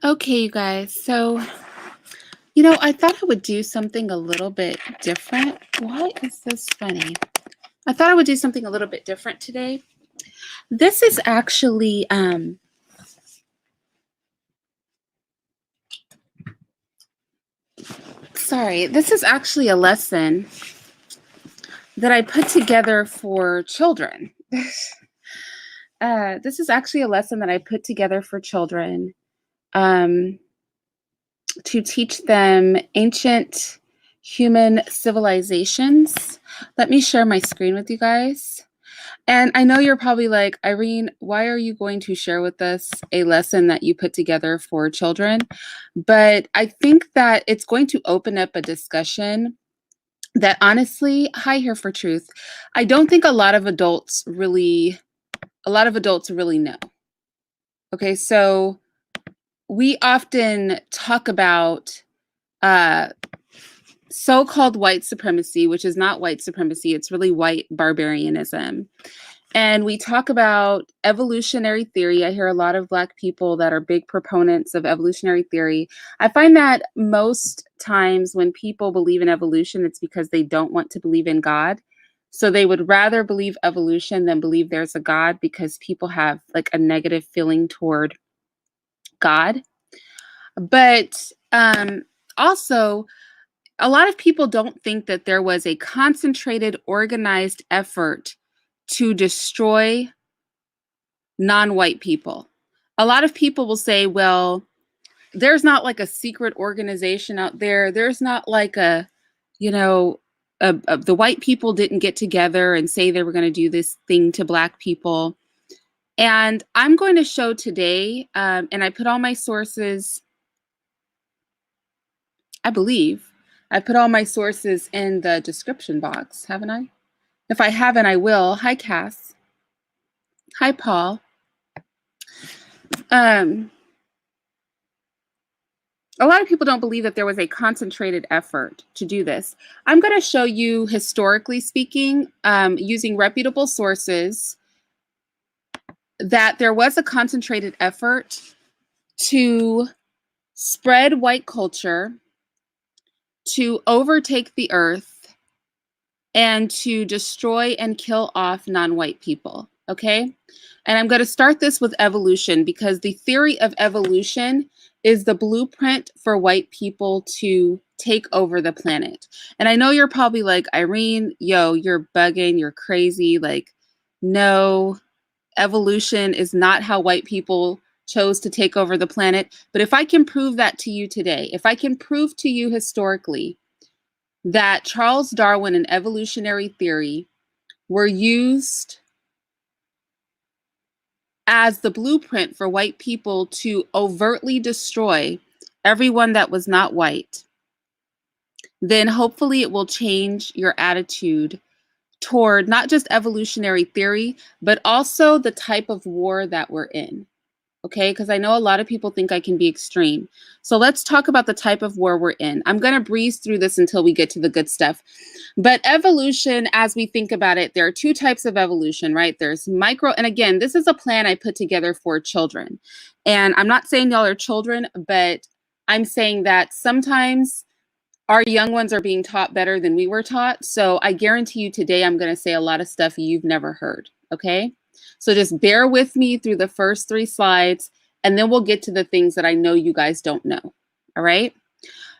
Okay, you guys. So, I thought I would do something a little bit different. Why is this funny? I thought I would do something a little bit different today. This is actually, this is actually a lesson that I put together for children. This is actually a lesson that I put together for children to teach them ancient human civilizations. Let me share my screen with you guys. And I know you're probably like, Irene, why are you going to share with us a lesson that you put together for children? But I think that it's going to open up a discussion that honestly, hi here for truth, I don't think a lot of adults really know. Okay, so we often talk about so-called white supremacy, which is not white supremacy, it's really white barbarianism. And we talk about evolutionary theory. I hear a lot of Black people that are big proponents of evolutionary theory. I find that most times when people believe in evolution, it's because they don't want to believe in God. So they would rather believe evolution than believe there's a God, because people have like a negative feeling toward God. But also, a lot of people don't think that there was a concentrated, organized effort to destroy non-white people. A lot of people will say, well, there's not like a secret organization out there. There's not like the white people didn't get together and say they were going to do this thing to Black people. And I'm going to show today, and I put all my sources, I believe, I put all my sources in the description box, haven't I? If I haven't, I will. Hi, Cass. Hi, Paul. A lot of people don't believe that there was a concentrated effort to do this. I'm going to show you, historically speaking, using reputable sources, that there was a concentrated effort to spread white culture, to overtake the earth, and to destroy and kill off non-white people, okay? And I'm going to start this with evolution, because the theory of evolution is the blueprint for white people to take over the planet. And I know you're probably like, Irene, yo, you're bugging, you're crazy. Like, no, evolution is not how white people chose to take over the planet. But if I can prove that to you today, if I can prove to you historically that Charles Darwin and evolutionary theory were used as the blueprint for white people to overtly destroy everyone that was not white, then hopefully it will change your attitude toward not just evolutionary theory, but also the type of war that we're in. Okay, because I know a lot of people think I can be extreme. So let's talk about the type of war we're in. I'm going to breeze through this until we get to the good stuff. But evolution, as we think about it, there are two types of evolution, right? There's micro, and again, this is a plan I put together for children. And I'm not saying y'all are children, but I'm saying that sometimes our young ones are being taught better than we were taught. So I guarantee you today, I'm going to say a lot of stuff you've never heard, okay? So just bear with me through the first 3 slides, and then we'll get to the things that I know you guys don't know, all right?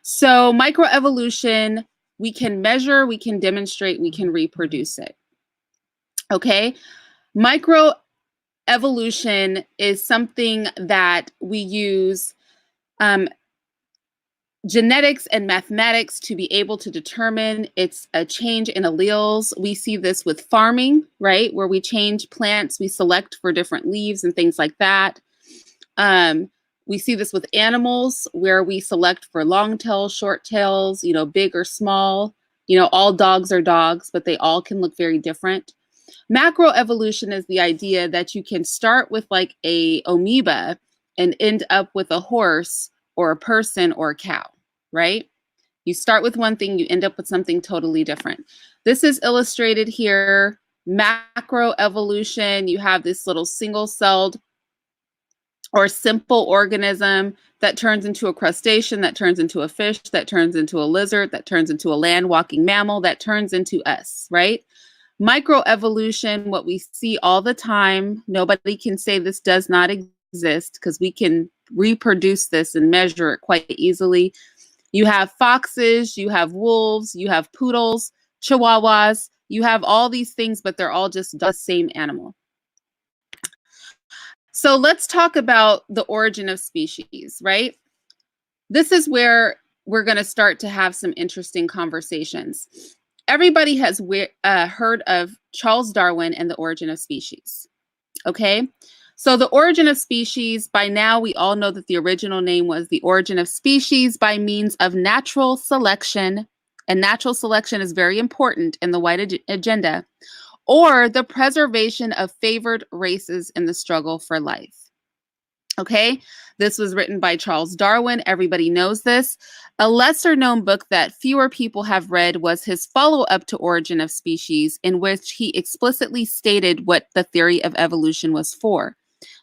So microevolution, we can measure, we can demonstrate, we can reproduce it, okay? Microevolution is something that we use genetics and mathematics to be able to determine. It's a change in alleles. We see this with farming, right? Where we change plants, we select for different leaves and things like that. We see this with animals, where we select for long tails, short tails, big or small. All dogs are dogs, but they all can look very different. Macroevolution is the idea that you can start with like a amoeba and end up with a horse or a person or a cow, right? You start with one thing, you end up with something totally different. This is illustrated here Macroevolution, you have this little single-celled or simple organism that turns into a crustacean, that turns into a fish, that turns into a lizard, that turns into a land-walking mammal, that turns into us, right? Microevolution, what we see all the time, nobody can say this does not exist because we can reproduce this and measure it quite easily. You have foxes, you have wolves, you have poodles, chihuahuas, you have all these things, but they're all just the same animal. So let's talk about the origin of species, right? This is where we're going to start to have some interesting conversations. Everybody has heard of Charles Darwin and the origin of species, okay? So the origin of species, by now we all know that the original name was the origin of species by means of natural selection, and natural selection is very important in the white agenda, or the preservation of favored races in the struggle for life. Okay, this was written by Charles Darwin. Everybody knows this. A lesser known book that fewer people have read was his follow-up to Origin of Species, in which he explicitly stated what the theory of evolution was for.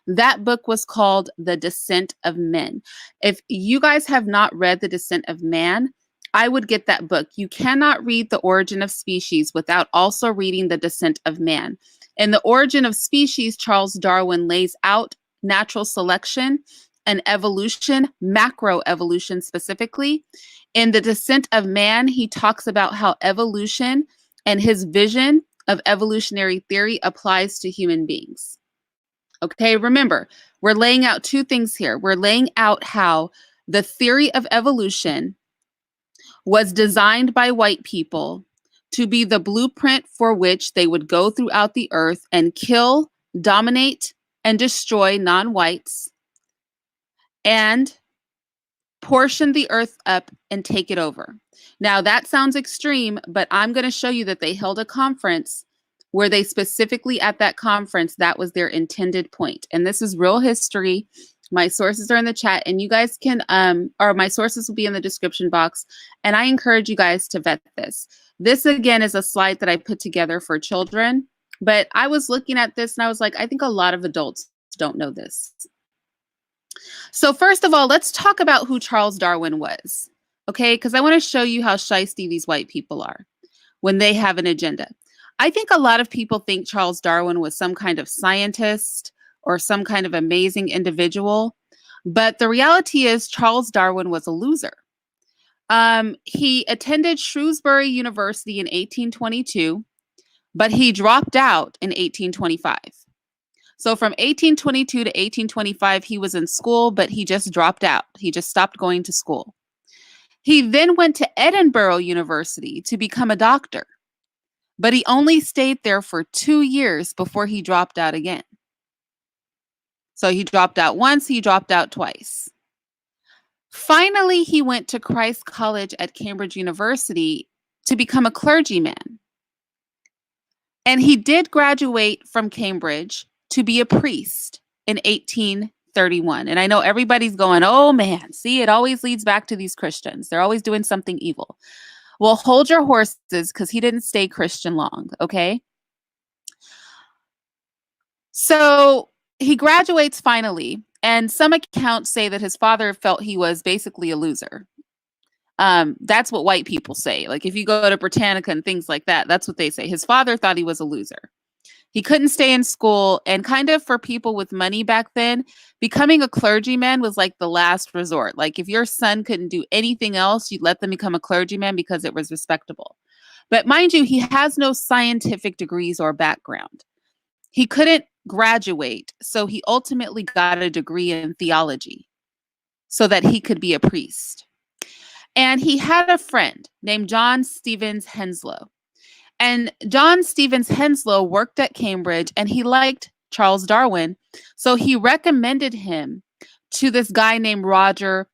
That book was called The Descent of Men. If you guys have not read The Descent of Man, I would get that book. You cannot read The Origin of Species without also reading The Descent of Man. In The Origin of Species, Charles Darwin lays out natural selection and evolution, macroevolution specifically. In The Descent of Man, he talks about how evolution and his vision of evolutionary theory applies to human beings. Okay, remember, we're laying out two things here. We're laying out how the theory of evolution was designed by white people to be the blueprint for which they would go throughout the earth and kill, dominate, and destroy non-whites and portion the earth up and take it over. Now, that sounds extreme, but I'm going to show you that they held a conference where they specifically at that conference, that was their intended point. And this is real history. My sources are in the chat, and you guys can, or my sources will be in the description box. And I encourage you guys to vet this. This, again, is a slide that I put together for children. But I was looking at this and I was like, I think a lot of adults don't know this. So first of all, let's talk about who Charles Darwin was, okay? Because I want to show you how shisty these white people are when they have an agenda. I think a lot of people think Charles Darwin was some kind of scientist or some kind of amazing individual, but the reality is Charles Darwin was a loser. He attended Shrewsbury University in 1822, but he dropped out in 1825. So from 1822 to 1825, he was in school, but he just dropped out. He just stopped going to school. He then went to Edinburgh University to become a doctor, but he only stayed there for 2 years before he dropped out again. So he dropped out once, he dropped out twice. Finally, he went to Christ College at Cambridge University to become a clergyman. And he did graduate from Cambridge to be a priest in 1831. And I know everybody's going, oh man, see, it always leads back to these Christians. They're always doing something evil. Well, hold your horses because he didn't stay Christian long, okay? So he graduates finally, and some accounts say that his father felt he was basically a loser. That's what white people say. Like if you go to Britannica and things like that, that's what they say. His father thought he was a loser. He couldn't stay in school, and kind of for people with money back then, becoming a clergyman was like the last resort. Like if your son couldn't do anything else, you'd let them become a clergyman because it was respectable. But mind you, he has no scientific degrees or background. He couldn't graduate, so he ultimately got a degree in theology so that he could be a priest. And he had a friend named John Stevens Henslow. And John Stevens Henslow worked at Cambridge, and he liked Charles Darwin. So he recommended him to this guy named Robert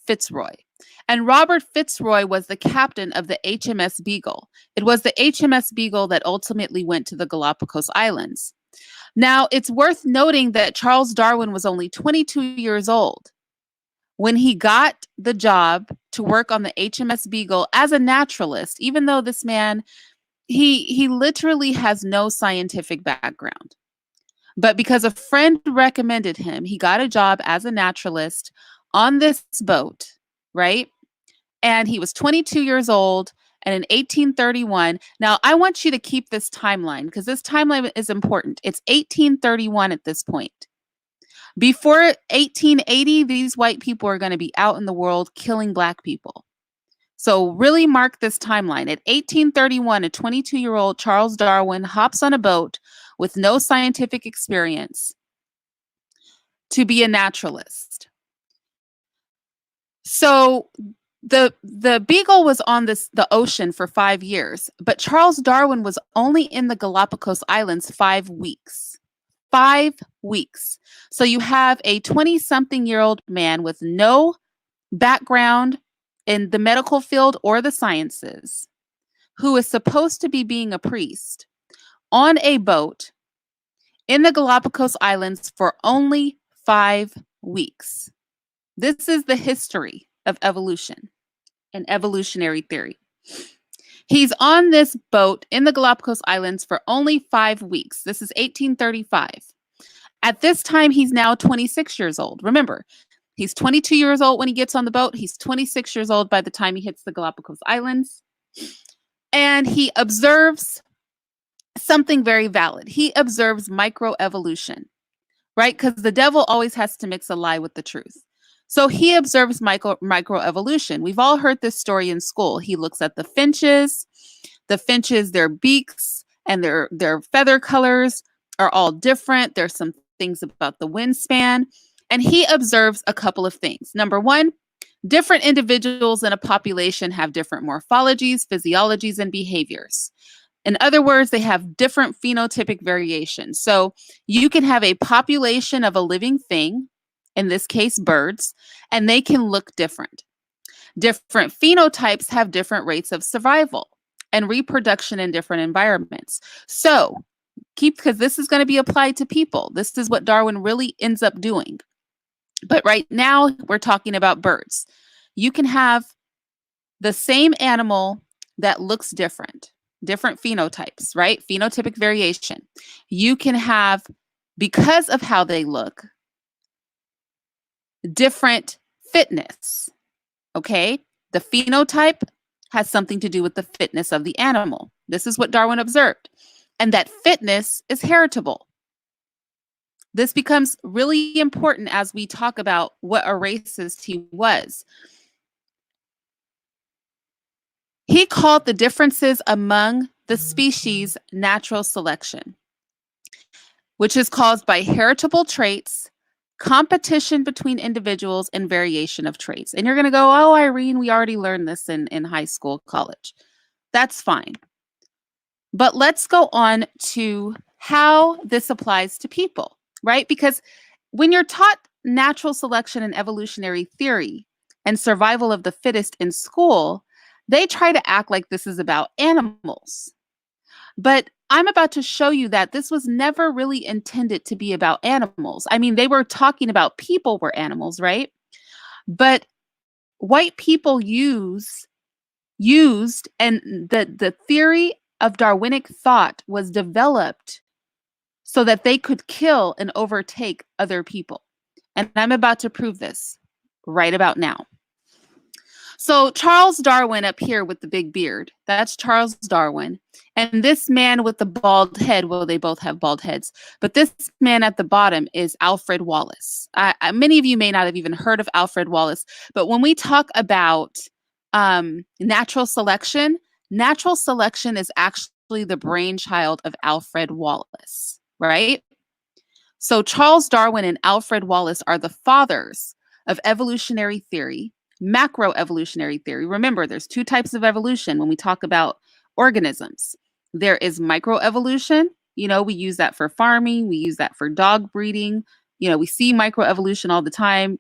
Fitzroy. And Robert Fitzroy was the captain of the HMS Beagle. It was the HMS Beagle that ultimately went to the Galapagos Islands. Now, it's worth noting that Charles Darwin was only 22 years old when he got the job to work on the HMS Beagle as a naturalist, even though this man he literally has no scientific background. But because a friend recommended him, he got a job as a naturalist on this boat, right? And he was 22 years old. And in 1831, now I want you to keep this timeline because this timeline is important. It's 1831 at this point. Before 1880, these white people are going to be out in the world killing Black people. So really mark this timeline. At 1831, a 22-year-old Charles Darwin hops on a boat with no scientific experience to be a naturalist. So the Beagle was on the ocean for 5 years, but Charles Darwin was only in the Galapagos Islands 5 weeks. 5 weeks. So you have a 20-something-year-old man with no background in the medical field or the sciences, who is supposed to be being a priest on a boat in the Galapagos Islands for only 5 weeks. This is the history of evolution and evolutionary theory. He's on this boat in the Galapagos Islands for only 5 weeks. This is 1835. At this time, he's now 26 years old. Remember, he's 22 years old when he gets on the boat. He's 26 years old by the time he hits the Galapagos Islands. And he observes something very valid. He observes microevolution, right? Because the devil always has to mix a lie with the truth. So he observes microevolution. We've all heard this story in school. He looks at the finches, their beaks and their feather colors are all different. There's some things about the wingspan. And he observes a couple of things. Number one, different individuals in a population have different morphologies, physiologies, and behaviors. In other words, they have different phenotypic variations. So you can have a population of a living thing, in this case, birds, and they can look different. Different phenotypes have different rates of survival and reproduction in different environments. So because this is going to be applied to people. This is what Darwin really ends up doing. But right now, we're talking about birds. You can have the same animal that looks different phenotypes, right? Phenotypic variation. You can have, because of how they look, different fitness, okay? The phenotype has something to do with the fitness of the animal. This is what Darwin observed. And that fitness is heritable. This becomes really important as we talk about what a racist he was. He called the differences among the species natural selection, which is caused by heritable traits, competition between individuals, and variation of traits. And you're going to go, oh, Irene, we already learned this in high school, college. That's fine. But let's go on to how this applies to people, right? Because when you're taught natural selection and evolutionary theory and survival of the fittest in school, they try to act like this is about animals. But I'm about to show you that this was never really intended to be about animals. I mean, they were talking about people were animals, right? But white people used, and the theory of Darwinic thought was developed so that they could kill and overtake other people. And I'm about to prove this right about now. So Charles Darwin up here with the big beard, that's Charles Darwin. And this man with the bald head, well, they both have bald heads, but this man at the bottom is Alfred Wallace. Many of you may not have even heard of Alfred Wallace, but when we talk about natural selection is actually the brainchild of Alfred Wallace, right? So Charles Darwin and Alfred Wallace are the fathers of evolutionary theory, macroevolutionary theory. Remember, there's two types of evolution when we talk about organisms. There is microevolution. We use that for farming. We use that for dog breeding. We see microevolution all the time.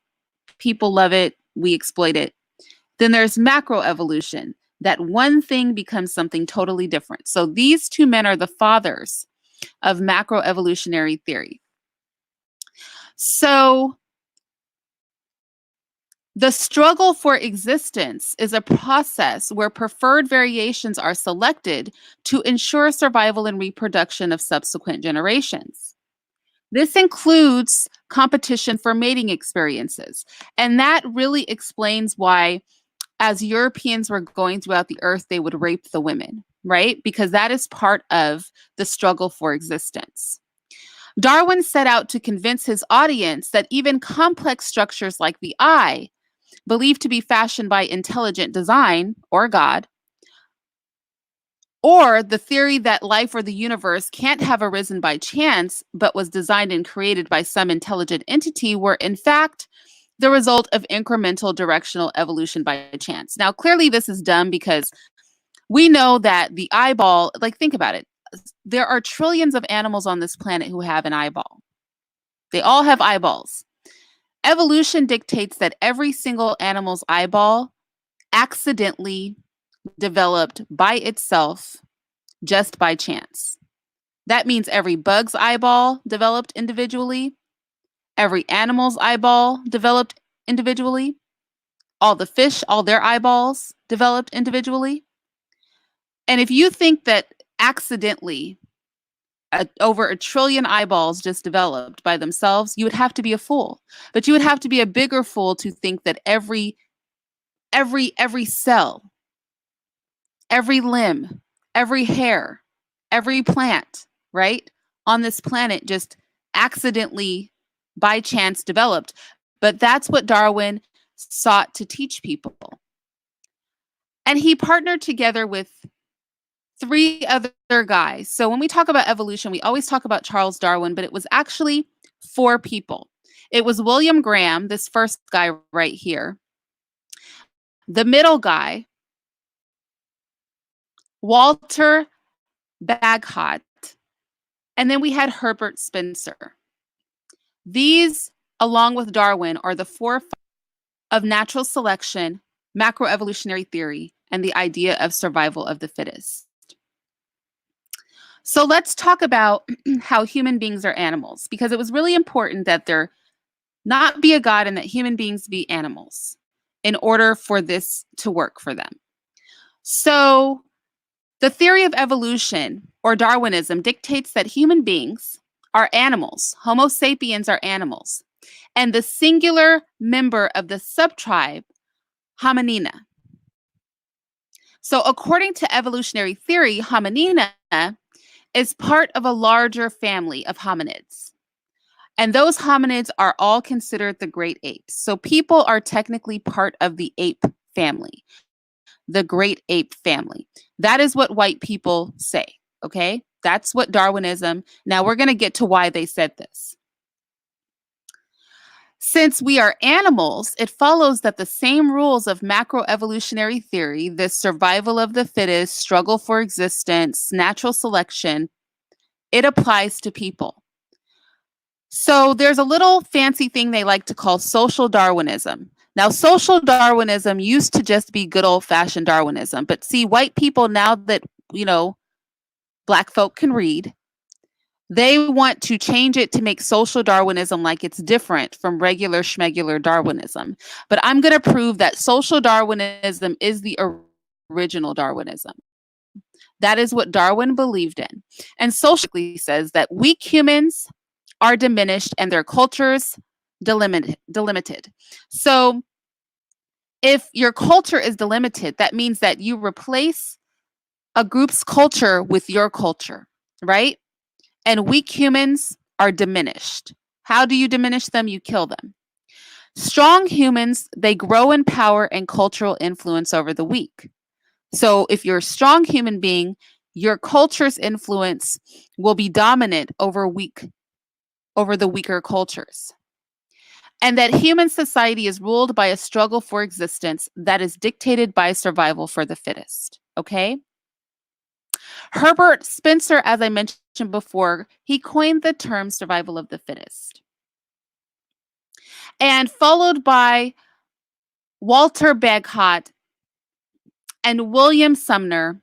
People love it. We exploit it. Then there's macroevolution, that one thing becomes something totally different. So these two men are the fathers of macroevolutionary theory. So The struggle for existence is a process where preferred variations are selected to ensure survival and reproduction of subsequent generations. This includes competition for mating experiences. And that really explains why, as Europeans were going throughout the earth, they would rape the women, right? Because that is part of the struggle for existence. Darwin set out to convince his audience that even complex structures like the eye, believed to be fashioned by intelligent design or God, or the theory that life or the universe can't have arisen by chance, but was designed and created by some intelligent entity, were in fact the result of incremental directional evolution by chance. Now, clearly, this is dumb because we know that the eyeball, like, think about it. There are trillions of animals on this planet who have an eyeball. They all have eyeballs. Evolution dictates that every single animal's eyeball accidentally developed by itself just by chance. That means every bug's eyeball developed individually, every animal's eyeball developed individually, all the fish, all their eyeballs developed individually. And if you think that accidentally over a trillion eyeballs just developed by themselves, you would have to be a fool. But you would have to be a bigger fool to think that every cell, every limb, every hair, every plant, right, on this planet just accidentally by chance developed. But that's what Darwin sought to teach people. And he partnered together with 3 other guys. So when we talk about evolution, we always talk about Charles Darwin, but it was actually 4 people. It was William Graham, this first guy right here, the middle guy, Walter Bagehot, and then we had Herbert Spencer. These, along with Darwin, are the 4 of natural selection, macroevolutionary theory, and the idea of survival of the fittest. So let's talk about how human beings are animals, because it was really important that there not be a God and that human beings be animals in order for this to work for them. So the theory of evolution, or Darwinism, dictates that human beings are animals. Homo sapiens are animals. And the singular member of the subtribe, hominina. So according to evolutionary theory, hominina is part of a larger family of hominids. And those hominids are all considered the great apes. So people are technically part of the ape family, the great ape family. That is what white people say, okay? That's what Darwinism. Now we're going to get to why they said this. Since we are animals, it follows that the same rules of macroevolutionary theory, this survival of the fittest, struggle for existence, natural selection, it applies to people. So there's a little fancy thing they like to call social Darwinism. Now, social Darwinism used to just be good old-fashioned Darwinism. But see, white people, now that, Black folk can read, they want to change it to make social Darwinism like it's different from regular schmegular Darwinism. But I'm going to prove that social Darwinism is the original Darwinism. That is what Darwin believed in. And socially says that weak humans are diminished and their cultures delimited. So if your culture is delimited, that means that you replace a group's culture with your culture, right? And weak humans are diminished. How do you diminish them? You kill them. Strong humans, they grow in power and cultural influence over the weak. So if you're a strong human being, your culture's influence will be dominant over the weaker cultures. And that human society is ruled by a struggle for existence that is dictated by survival for the fittest. Okay? Herbert Spencer, as I mentioned before, he coined the term survival of the fittest. And followed by Walter Bagehot and William Sumner,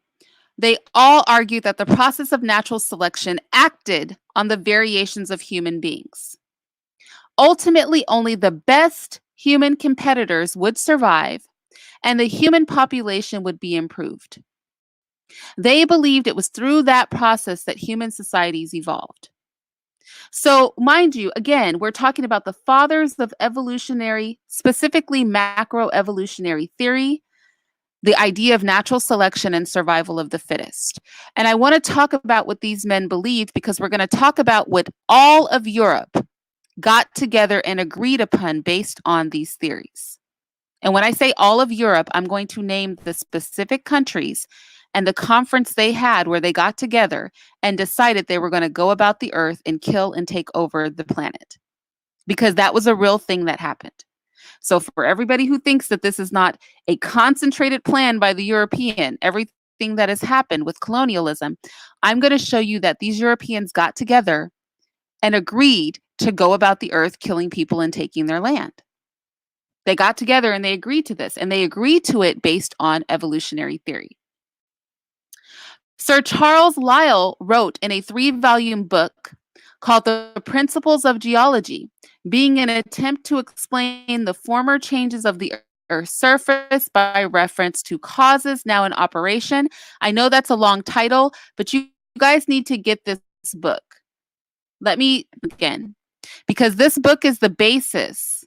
they all argued that the process of natural selection acted on the variations of human beings. Ultimately, only the best human competitors would survive and the human population would be improved. They believed it was through that process that human societies evolved. So, mind you, again, we're talking about the fathers of evolutionary, specifically macroevolutionary theory, the idea of natural selection and survival of the fittest. And I want to talk about what these men believed because we're going to talk about what all of Europe got together and agreed upon based on these theories. And when I say all of Europe, I'm going to name the specific countries and the conference they had where they got together and decided they were going to go about the earth and kill and take over the planet. Because that was a real thing that happened. So for everybody who thinks that this is not a concentrated plan by the European, everything that has happened with colonialism, I'm going to show you that these Europeans got together and agreed to go about the earth killing people and taking their land. They got together and they agreed to this, and they agreed to it based on evolutionary theory. Sir Charles Lyell wrote in a 3-volume book called The Principles of Geology, being an attempt to explain the former changes of the Earth's surface by reference to causes now in operation. I know that's a long title, but you guys need to get this book. Let me again, because this book is the basis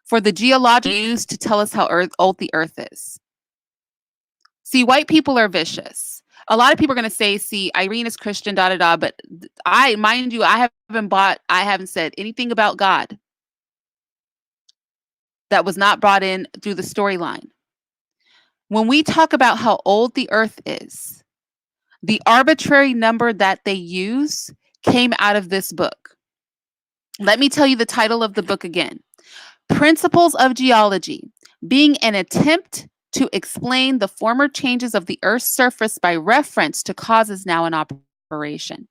for the geology used to tell us how old the Earth is. See, white people are vicious. A lot of people are going to say, see, Irene is Christian, but mind you, I haven't said anything about God that was not brought in through the storyline. When we talk about how old the Earth is, the arbitrary number that they use came out of this book. Let me tell you the title of the book again. Principles of Geology, being an attempt to explain the former changes of the Earth's surface by reference to causes now in operation.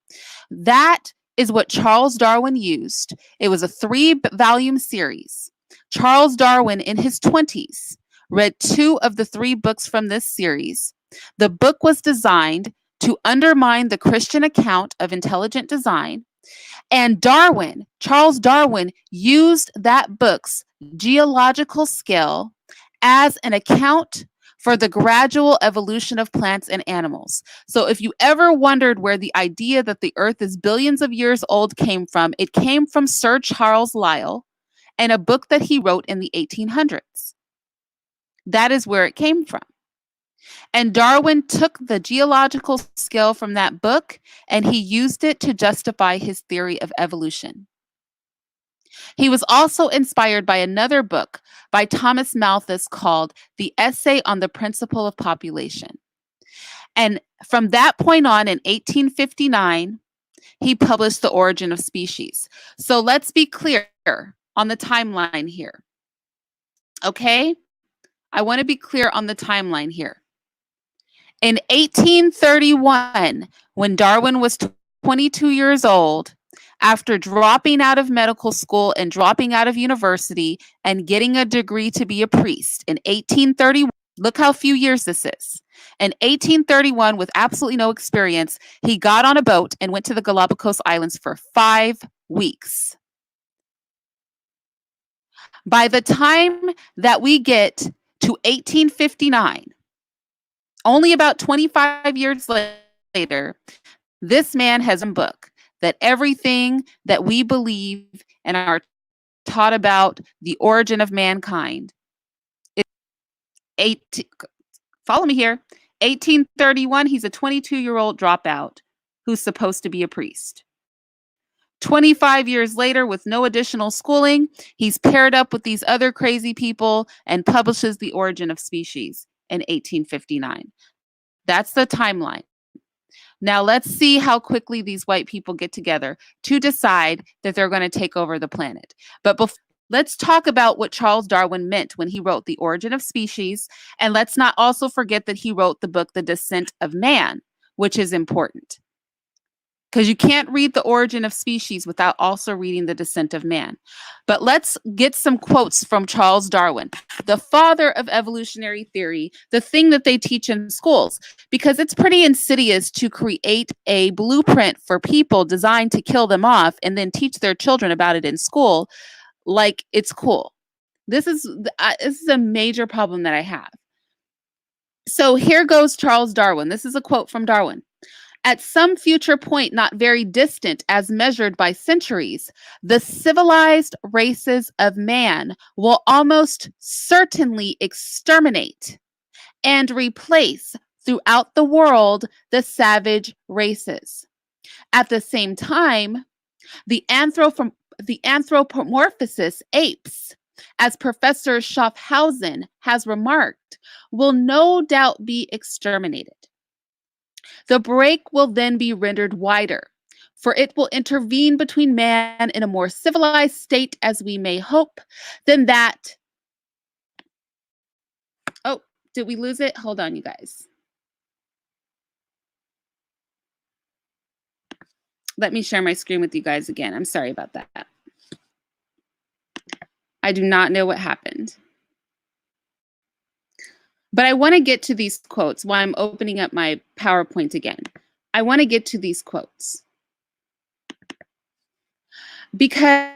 That is what Charles Darwin used. It was a 3-volume series. Charles Darwin, in his 20s, read 2 of the 3 books from this series. The book was designed to undermine the Christian account of intelligent design. And Charles Darwin, used that book's geological skill as an account for the gradual evolution of plants and animals. So if you ever wondered where the idea that the Earth is billions of years old came from, it came from Sir Charles Lyell and a book that he wrote in the 1800s. That is where it came from. And Darwin took the geological skill from that book and he used it to justify his theory of evolution. He was also inspired by another book by Thomas Malthus called The Essay on the Principle of Population. And from that point on, in 1859, he published The Origin of Species. So let's be clear on the timeline here. Okay? I want to be clear on the timeline here. In 1831, when Darwin was 22 years old, after dropping out of medical school and dropping out of university and getting a degree to be a priest in 1831, look how few years this is. In 1831, with absolutely no experience, he got on a boat and went to the Galapagos Islands for 5 weeks. By the time that we get to 1859, only about 25 years later, this man has a book that everything that we believe and are taught about the origin of mankind is follow me here. 1831, he's a 22-year-old dropout who's supposed to be a priest. 25 years later, with no additional schooling, he's paired up with these other crazy people and publishes The Origin of Species in 1859. That's the timeline. Now let's see how quickly these white people get together to decide that they're going to take over the planet. But let's talk about what Charles Darwin meant when he wrote The Origin of Species. And let's not also forget that he wrote the book, The Descent of Man, which is important. Because you can't read The Origin of Species without also reading The Descent of Man. But let's get some quotes from Charles Darwin, the father of evolutionary theory, the thing that they teach in schools, because it's pretty insidious to create a blueprint for people designed to kill them off and then teach their children about it in school like it's cool. This is a major problem that I have. So here goes Charles Darwin. This is a quote from Darwin. At some future point, not very distant as measured by centuries, the civilized races of man will almost certainly exterminate and replace throughout the world the savage races. At the same time, the anthropomorphosis apes, as Professor Schaffhausen has remarked, will no doubt be exterminated. The break will then be rendered wider, for it will intervene between man in a more civilized state, as we may hope, than that. Oh, did we lose it? Hold on, you guys. Let me share my screen with you guys again. I'm sorry about that. I do not know what happened. But I want to get to these quotes while I'm opening up my PowerPoint again. I want to get to these quotes because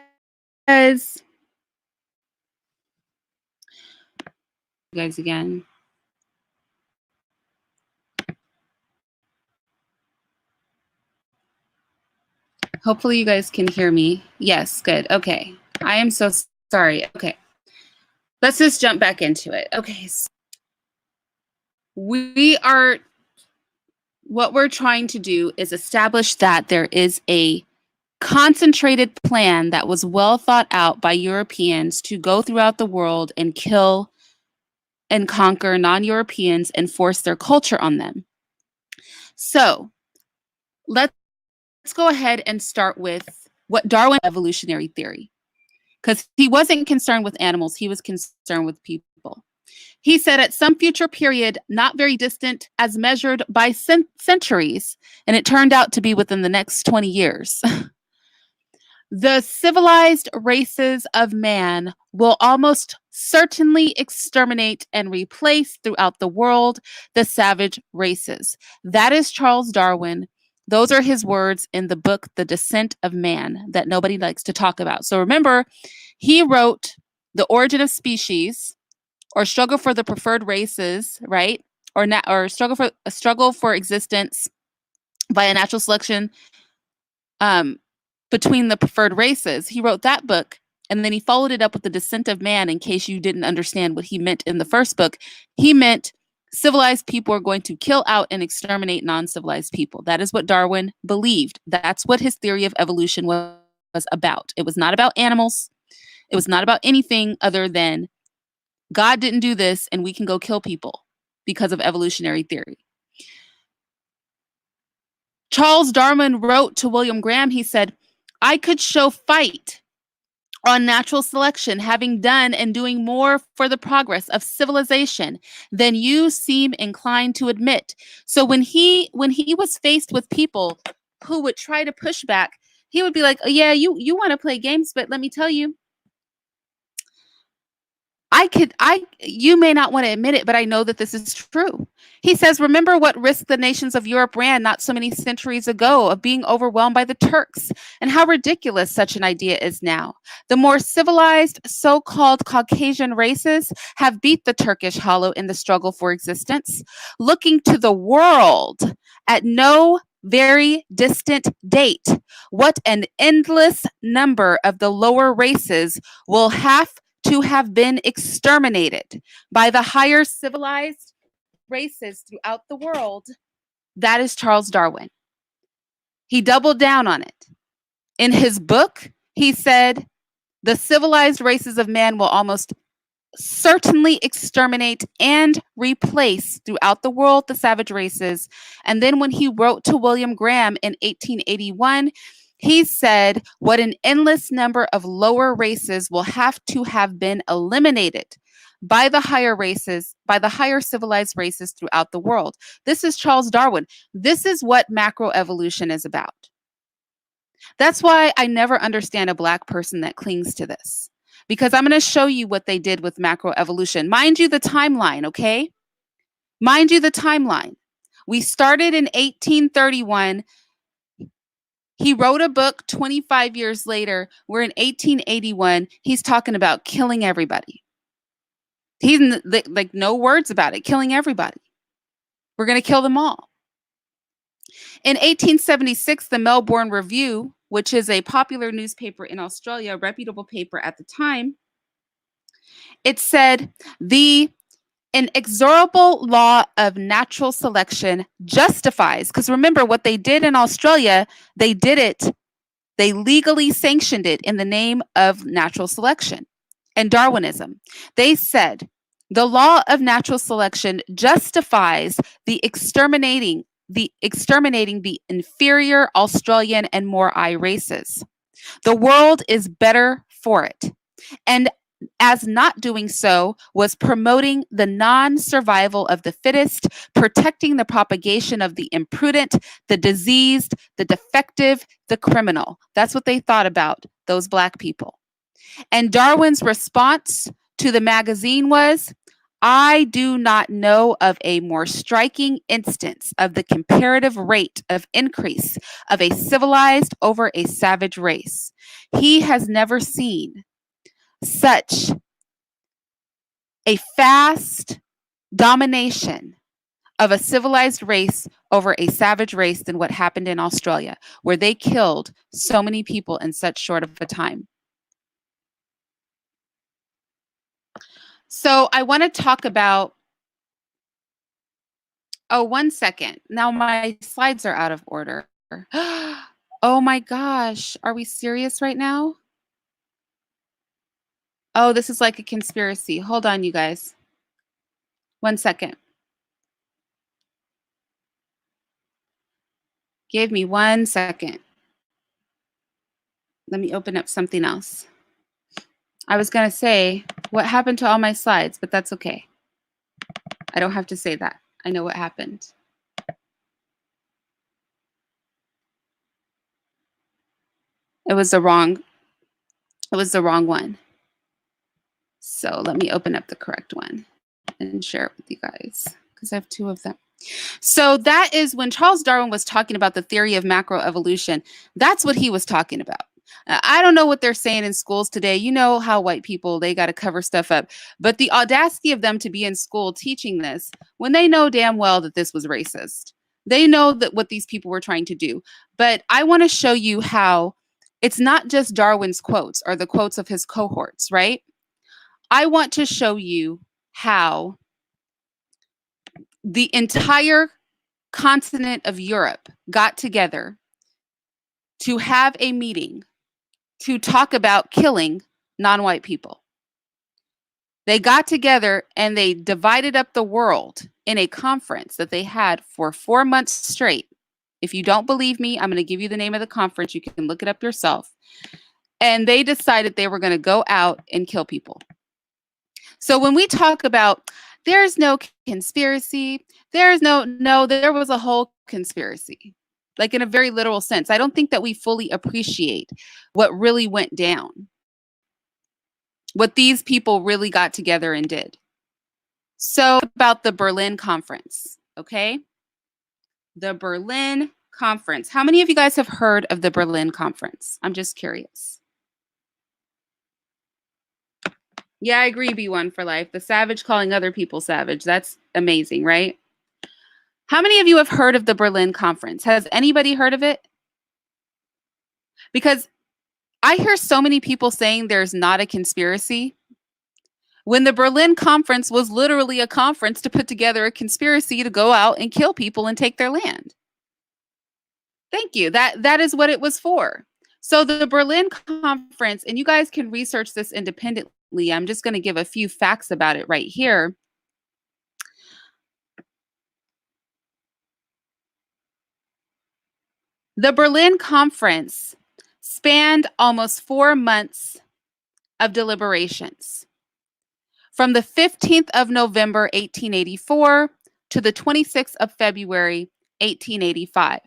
you guys again. Hopefully you guys can hear me. Yes, good. Okay. I am so sorry. Okay. Let's just jump back into it. Okay. So what we're trying to do is establish that there is a concentrated plan that was well thought out by Europeans to go throughout the world and kill and conquer non-Europeans and force their culture on them. So let's go ahead and start with what Darwin evolutionary theory, because he wasn't concerned with animals, he was concerned with people. He said at some future period, not very distant as measured by centuries, and it turned out to be within the next 20 years, the civilized races of man will almost certainly exterminate and replace throughout the world the savage races. That is Charles Darwin. Those are his words in the book, The Descent of Man, that nobody likes to talk about. So remember, he wrote The Origin of Species, or Struggle for the Preferred Races, right? Or struggle for existence via natural selection between the preferred races. He wrote that book, and then he followed it up with The Descent of Man. In case you didn't understand what he meant in the first book, he meant civilized people are going to kill out and exterminate non-civilized people. That is what Darwin believed. That's what his theory of evolution was about. It was not about animals. It was not about anything other than God didn't do this and we can go kill people because of evolutionary theory. Charles Darwin wrote to William Graham, he said, I could show fight on natural selection, having done and doing more for the progress of civilization than you seem inclined to admit. So when he was faced with people who would try to push back, he would be like, oh, yeah, you want to play games, but let me tell you, you may not want to admit it, but I know that this is true. He says, remember what risk the nations of Europe ran not so many centuries ago of being overwhelmed by the Turks, and how ridiculous such an idea is now. The more civilized so-called Caucasian races have beat the Turkish hollow in the struggle for existence. Looking to the world at no very distant date, what an endless number of the lower races will have to have been exterminated by the higher civilized races throughout the world. That is Charles Darwin. He doubled down on it. In his book, he said, the civilized races of man will almost certainly exterminate and replace throughout the world the savage races. And then when he wrote to William Graham in 1881, he said, what an endless number of lower races will have to have been eliminated by the higher races, by the higher civilized races throughout the world. This is Charles Darwin. This is what macroevolution is about. That's why I never understand a Black person that clings to this, because I'm going to show you what they did with macroevolution. Mind you, the timeline, okay? Mind you, the timeline. We started in 1831. He wrote a book 25 years later. We're in 1881. He's talking about killing everybody. Like no words about it, killing everybody. We're going to kill them all. In 1876, the Melbourne Review, which is a popular newspaper in Australia, a reputable paper at the time, it said the inexorable law of natural selection justifies, because remember what they did in Australia, they legally sanctioned it in the name of natural selection and Darwinism. They said the law of natural selection justifies the exterminating the inferior Australian and Maori races. The world is better for it. And as not doing so was promoting the non-survival of the fittest, protecting the propagation of the imprudent, the diseased, the defective, the criminal. That's what they thought about those Black people. And Darwin's response to the magazine was, I do not know of a more striking instance of the comparative rate of increase of a civilized over a savage race. He has never seen such a fast domination of a civilized race over a savage race than what happened in Australia, where they killed so many people in such short of a time. So I want to talk about, oh, 1 second. Now my slides are out of order. Oh my gosh, are we serious right now? Oh, this is like a conspiracy. Hold on, you guys. 1 second. Give me 1 second. Let me open up something else. I was going to say, what happened to all my slides? But that's okay. I don't have to say that. I know what happened. It was the wrong one. So let me open up the correct one and share it with you guys, because I have 2 of them. So that is when Charles Darwin was talking about the theory of macroevolution. That's what he was talking about. I don't know what they're saying in schools today. You know how white people, they got to cover stuff up. But the audacity of them to be in school teaching this when they know damn well that this was racist. They know that what these people were trying to do. But I want to show you how it's not just Darwin's quotes or the quotes of his cohorts, right? I want to show you how the entire continent of Europe got together to have a meeting to talk about killing non-white people. They got together and they divided up the world in a conference that they had for 4 months straight. If you don't believe me, I'm going to give you the name of the conference. You can look it up yourself. And they decided they were going to go out and kill people. So when we talk about there's no conspiracy, there was a whole conspiracy. Like in a very literal sense. I don't think that we fully appreciate what really went down. What these people really got together and did. So about the Berlin Conference, okay? The Berlin Conference. How many of you guys have heard of the Berlin Conference? I'm just curious. Yeah, I agree, B1 for life. The savage calling other people savage. That's amazing, right? How many of you have heard of the Berlin Conference? Has anybody heard of it? Because I hear so many people saying there's not a conspiracy, when the Berlin Conference was literally a conference to put together a conspiracy to go out and kill people and take their land. Thank you. That is what it was for. So the Berlin Conference, and you guys can research this independently. I'm just going to give a few facts about it right here. The Berlin Conference spanned almost 4 months of deliberations. From the 15th of November, 1884 to the 26th of February, 1885.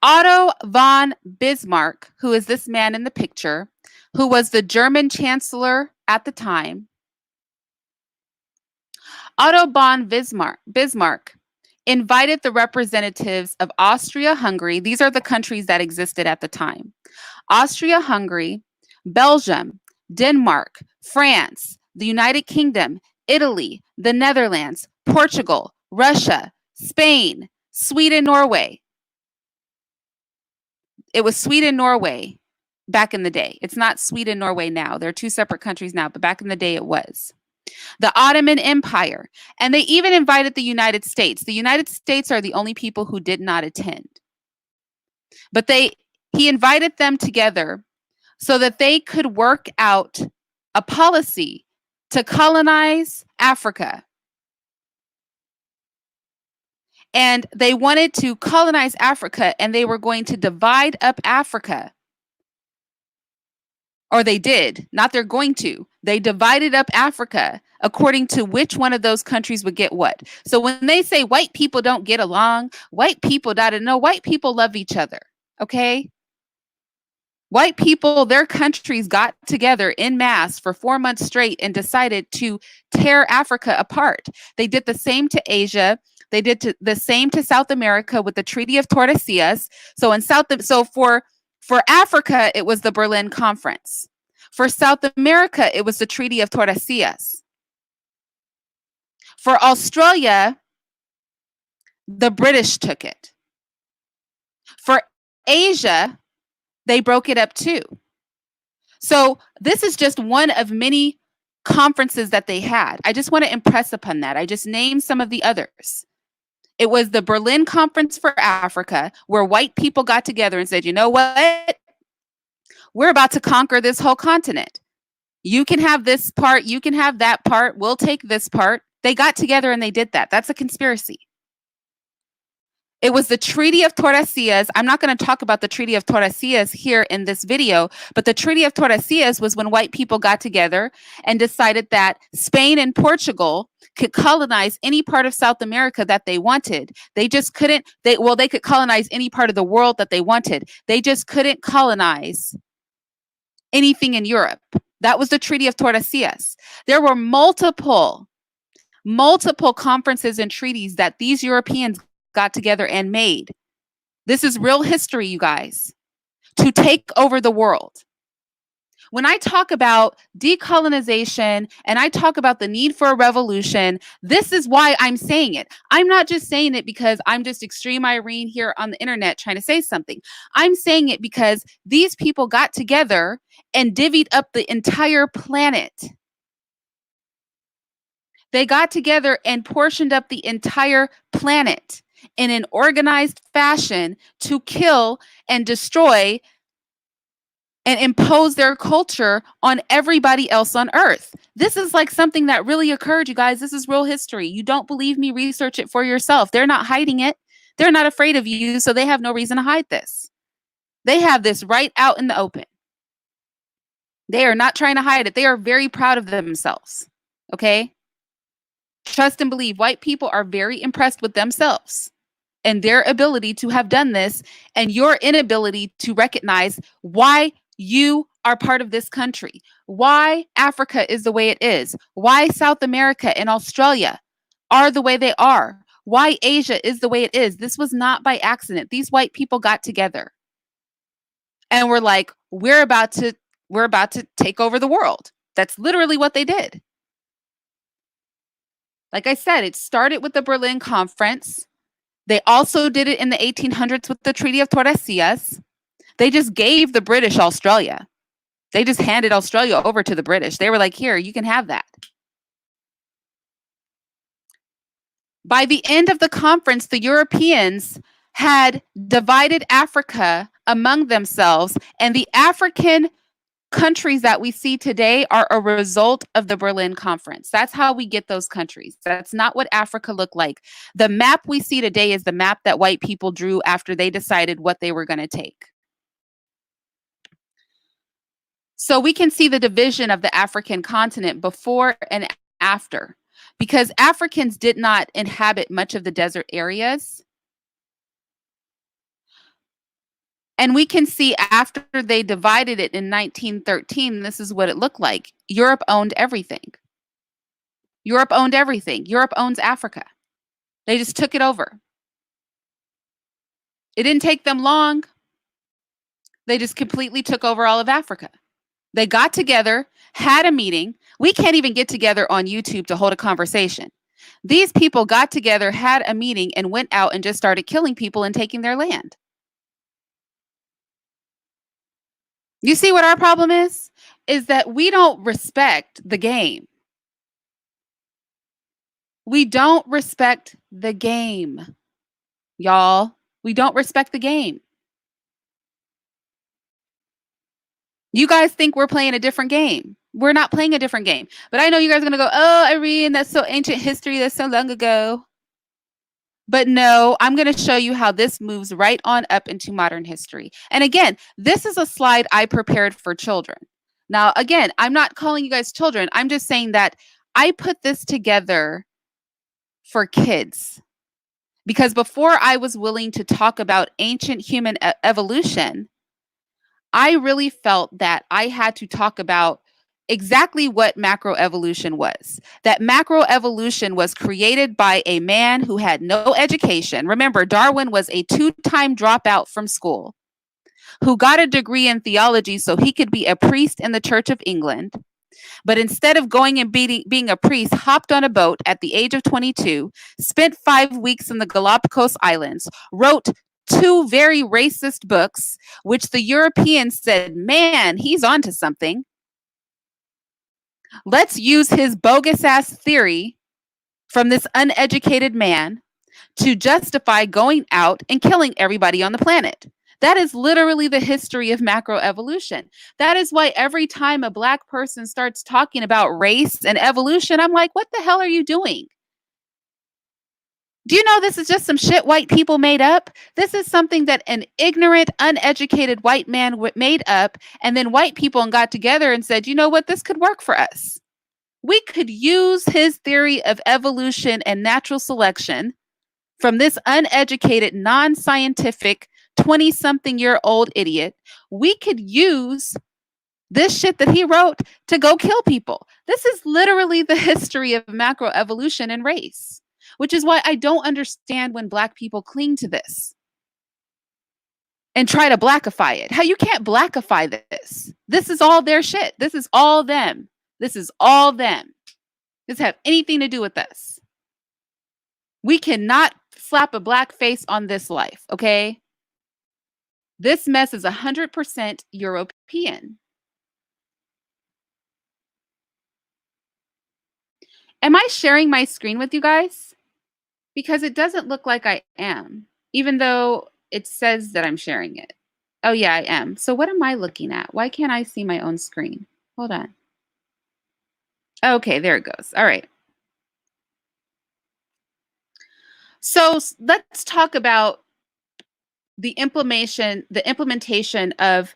Otto von Bismarck, who is this man in the picture, who was the German chancellor at the time, Otto von Bismarck invited the representatives of Austria-Hungary. These are the countries that existed at the time. Austria-Hungary, Belgium, Denmark, France, the United Kingdom, Italy, the Netherlands, Portugal, Russia, Spain, Sweden, Norway. It was Sweden, Norway back in the day. It's not Sweden, Norway now. They're two separate countries now, but back in the day it was. The Ottoman Empire, and they even invited the United States. The United States are the only people who did not attend. But he invited them together so that they could work out a policy to colonize Africa. And they wanted to colonize Africa, and they were going to divide up Africa. Or they did, not they're going to. They divided up Africa according to which one of those countries would get what. So when they say white people don't get along, white people no, white people love each other, okay? White people, their countries got together en masse for 4 months straight and decided to tear Africa apart. They did the same to Asia. They did the same to South America with the Treaty of Tordesillas. So for Africa, it was the Berlin Conference. For South America, it was the Treaty of Tordesillas. For Australia, the British took it. For Asia, they broke it up too. So this is just one of many conferences that they had. I just want to impress upon that. I just named some of the others. It was the Berlin Conference for Africa, where white people got together and said, you know what? We're about to conquer this whole continent. You can have this part. You can have that part. We'll take this part. They got together and they did that. That's a conspiracy. It was the Treaty of Tordesillas. I'm not going to talk about the Treaty of Tordesillas here in this video, but the Treaty of Tordesillas was when white people got together and decided that Spain and Portugal could colonize any part of South America that they wanted. They just couldn't, they could colonize any part of the world that they wanted. They just couldn't colonize anything in Europe. That was the Treaty of Tordesillas. There were multiple conferences and treaties that these Europeans got together and made. This is real history, you guys, to take over the world. When I talk about decolonization and I talk about the need for a revolution, this is why I'm saying it. I'm not just saying it because I'm just extreme Irene here on the internet trying to say something. I'm saying it because these people got together and divvied up the entire planet. They got together and portioned up the entire planet in an organized fashion to kill and destroy and impose their culture on everybody else on Earth. This is like something that really occurred, you guys. This is real history. You don't believe me? Research it for yourself. They're not hiding it. They're not afraid of you, so they have no reason to hide this. They have this right out in the open. They are not trying to hide it. They are very proud of themselves, okay? Trust and believe. White people are very impressed with themselves and their ability to have done this, and your inability to recognize why you are part of this country, why Africa is the way it is, why South America and Australia are the way they are, why Asia is the way it is. This was not by accident. These white people got together and were like, we're about to take over the world. That's literally what they did. Like I said, it started with the Berlin Conference. They also did it in the 1800s with the Treaty of Tordesillas. They just gave the British Australia. They just handed Australia over to the British. They were like, here, you can have that. By the end of the conference, the Europeans had divided Africa among themselves, and the African countries that we see today are a result of the Berlin Conference. That's how we get those countries. That's not what Africa looked like. The map we see today is the map that white people drew after they decided what they were going to take. So we can see the division of the African continent before and after, because Africans did not inhabit much of the desert areas. And we can see after they divided it in 1913, this is what it looked like. Europe owned everything. Europe owned everything. Europe owns Africa. They just took it over. It didn't take them long. They just completely took over all of Africa. They got together, had a meeting. We can't even get together on YouTube to hold a conversation. These people got together, had a meeting, and went out and just started killing people and taking their land. You see what our problem is? Is that we don't respect the game. We don't respect the game, y'all. We don't respect the game. You guys think we're playing a different game. We're not playing a different game. But I know you guys are going to go, oh, Irene, that's so ancient history. That's so long ago. But no, I'm going to show you how this moves right on up into modern history. And again, this is a slide I prepared for children. Now, again, I'm not calling you guys children. I'm just saying that I put this together for kids. Because before I was willing to talk about ancient human evolution, I really felt that I had to talk about exactly what macroevolution was. That macroevolution was created by a man who had no education. Remember, Darwin was a 2-time dropout from school who got a degree in theology so he could be a priest in the Church of England. But instead of going and being a priest, hopped on a boat at the age of 22, spent 5 weeks in the Galapagos Islands, wrote 2 very racist books, which the Europeans said, man, he's onto something. Let's use his bogus ass theory from this uneducated man to justify going out and killing everybody on the planet. That is literally the history of macroevolution. That is why every time a Black person starts talking about race and evolution, I'm like, what the hell are you doing? Do you know this is just some shit white people made up? This is something that an ignorant, uneducated white man made up, and then white people got together and said, you know what, this could work for us. We could use his theory of evolution and natural selection from this uneducated, non-scientific, 20-something-year-old idiot. We could use this shit that he wrote to go kill people. This is literally the history of macroevolution and race, which is why I don't understand when Black people cling to this and try to blackify it. How you can't blackify this. This is all their shit. This is all them. This is all them. This have anything to do with us. We cannot slap a Black face on this life, okay? This mess is 100% European. Am I sharing my screen with you guys? Because it doesn't look like I am, even though it says that I'm sharing it. Oh yeah, I am. So what am I looking at? Why can't I see my own screen? Hold on. Okay, there it goes. All right. So let's talk about the implementation of,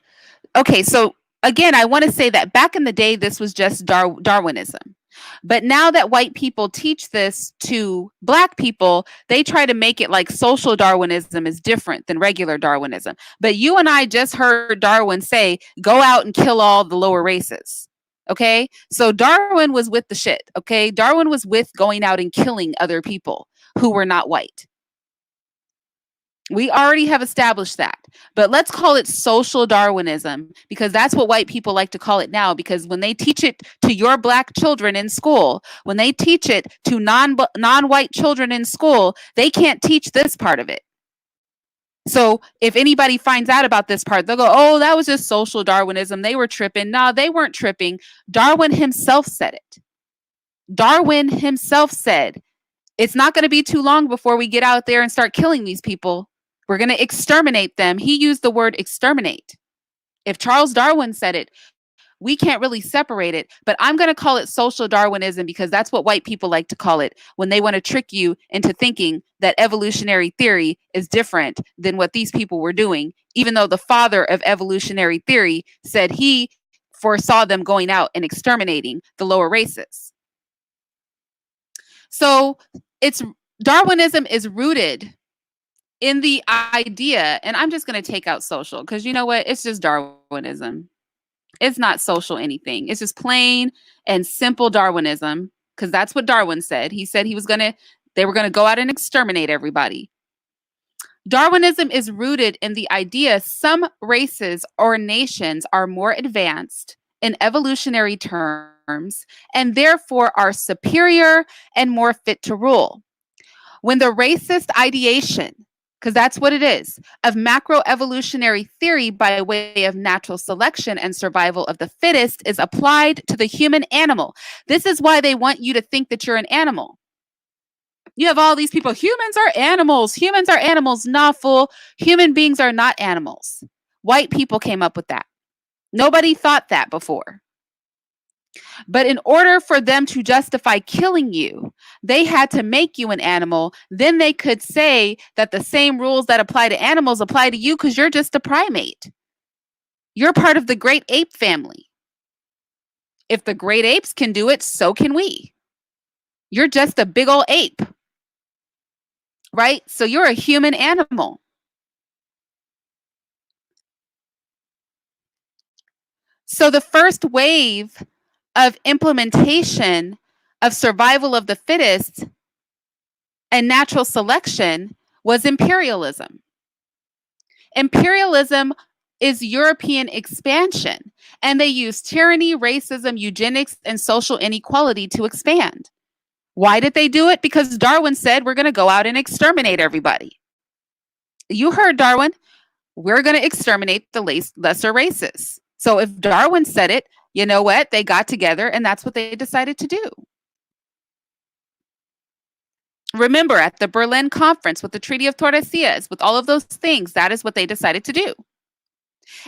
okay, so again, I want to say that back in the day, this was just Darwinism. But now that white people teach this to Black people, they try to make it like social Darwinism is different than regular Darwinism. But you and I just heard Darwin say, go out and kill all the lower races. Okay, so Darwin was with the shit. Okay, Darwin was with going out and killing other people who were not white. We already have established that. But let's call it social Darwinism, because that's what white people like to call it now. Because when they teach it to your Black children in school, when they teach it to non-white children in school, they can't teach this part of it. So if anybody finds out about this part, they'll go, oh, that was just social Darwinism. They were tripping. No, they weren't tripping. Darwin himself said it. Darwin himself said, it's not going to be too long before we get out there and start killing these people. We're going to exterminate them. He used the word exterminate. If Charles Darwin said it, we can't really separate it, but I'm going to call it social Darwinism because that's what white people like to call it when they want to trick you into thinking that evolutionary theory is different than what these people were doing, even though the father of evolutionary theory said he foresaw them going out and exterminating the lower races. So Darwinism is rooted in the idea, and I'm just going to take out social because you know what? It's just Darwinism. It's not social anything. It's just plain and simple Darwinism because that's what Darwin said. He said they were going to go out and exterminate everybody. Darwinism is rooted in the idea some races or nations are more advanced in evolutionary terms arms and therefore are superior and more fit to rule. When the racist ideation, because that's what it is, of macroevolutionary theory by way of natural selection and survival of the fittest is applied to the human animal. This is why they want you to think that you're an animal. You have all these people, humans are animals. Humans are animals. Nah, fool. Human beings are not animals. White people came up with that. Nobody thought that before. But in order for them to justify killing you, they had to make you an animal. Then they could say that the same rules that apply to animals apply to you because you're just a primate. You're part of the great ape family. If the great apes can do it, so can we. You're just a big old ape, right? So you're a human animal. So the first wave of implementation of survival of the fittest and natural selection was imperialism. Imperialism is European expansion, and they used tyranny, racism, eugenics, and social inequality to expand. Why did they do it? Because Darwin said, we're going to go out and exterminate everybody. You heard Darwin. We're going to exterminate the lesser races. So if Darwin said it, you know what? They got together and that's what they decided to do. Remember, at the Berlin Conference with the Treaty of Tordesillas, with all of those things, that is what they decided to do.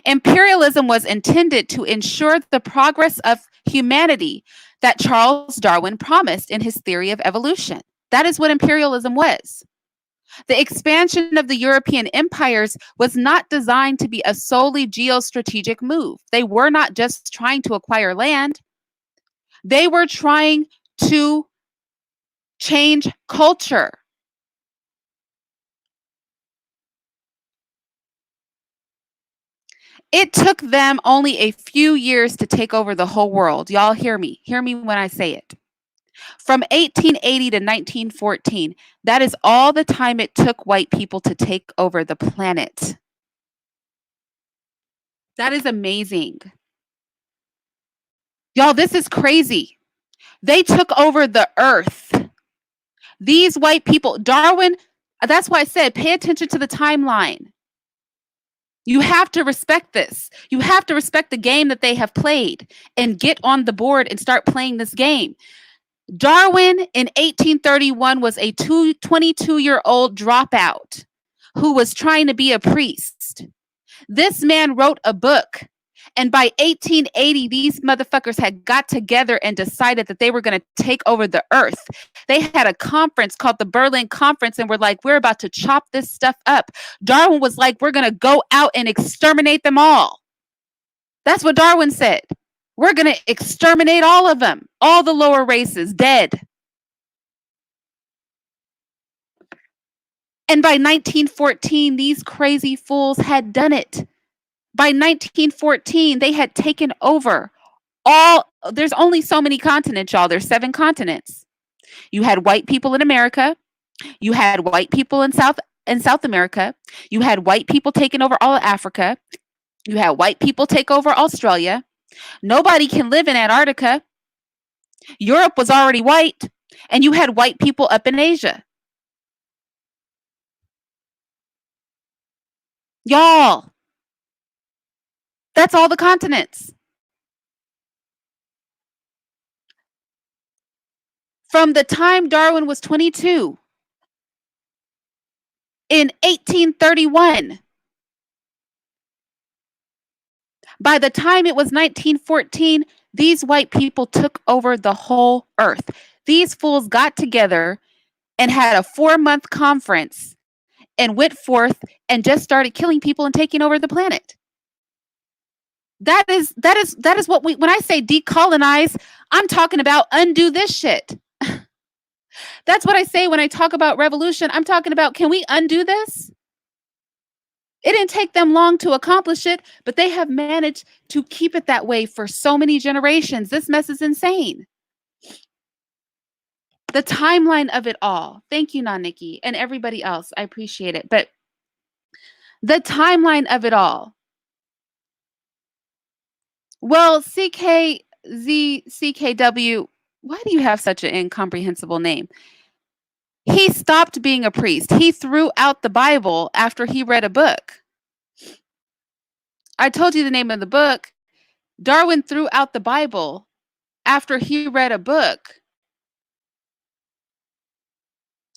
Imperialism was intended to ensure the progress of humanity that Charles Darwin promised in his theory of evolution. That is what imperialism was. The expansion of the European empires was not designed to be a solely geostrategic move. They were not just trying to acquire land. They were trying to change culture. It took them only a few years to take over the whole world. Y'all hear me. Hear me when I say it. From 1880 to 1914, that is all the time it took white people to take over the planet. That is amazing. Y'all, this is crazy. They took over the earth. These white people, Darwin, that's why I said, pay attention to the timeline. You have to respect this. You have to respect the game that they have played and get on the board and start playing this game. Darwin in 1831 was a 22-year-old dropout who was trying to be a priest. This man wrote a book. And by 1880, these motherfuckers had got together and decided that they were going to take over the earth. They had a conference called the Berlin Conference and were like, we're about to chop this stuff up. Darwin was like, we're going to go out and exterminate them all. That's what Darwin said. We're going to exterminate all of them, all the lower races, dead. And by 1914, these crazy fools had done it. By 1914, they had taken over there's only so many continents, y'all. There's 7 continents. You had white people in America. You had white people in South America. You had white people taking over all of Africa. You had white people take over Australia. Nobody can live in Antarctica. Europe was already white. And you had white people up in Asia. Y'all, that's all the continents. From the time Darwin was 22 in 1831, by the time it was 1914, these white people took over the whole earth. These fools got together and had a 4-month conference and went forth and just started killing people and taking over the planet. That is what when I say decolonize, I'm talking about undo this shit. That's what I say when I talk about revolution. I'm talking about, can we undo this? It didn't take them long to accomplish it, but they have managed to keep it that way for so many generations. This mess is insane. The timeline of it all. Thank you, Naniki, and everybody else. I appreciate it. But the timeline of it all. Well, CK, ZCKW, why do you have such an incomprehensible name? He stopped being a priest. He threw out the Bible after he read a book. I told you the name of the book. Darwin threw out the Bible after he read a book.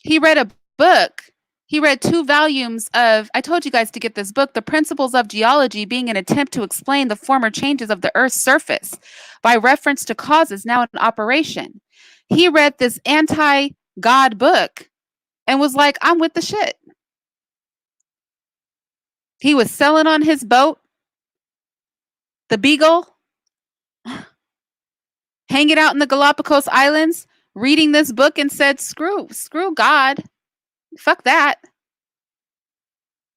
He read a book. He read 2 volumes of, I told you guys to get this book, The Principles of Geology, being an attempt to explain the former changes of the Earth's surface by reference to causes now in operation. He read this anti-God book and was like, I'm with the shit. He was sailing on his boat, the Beagle, hanging out in the Galapagos Islands, reading this book and said, screw God. Fuck that.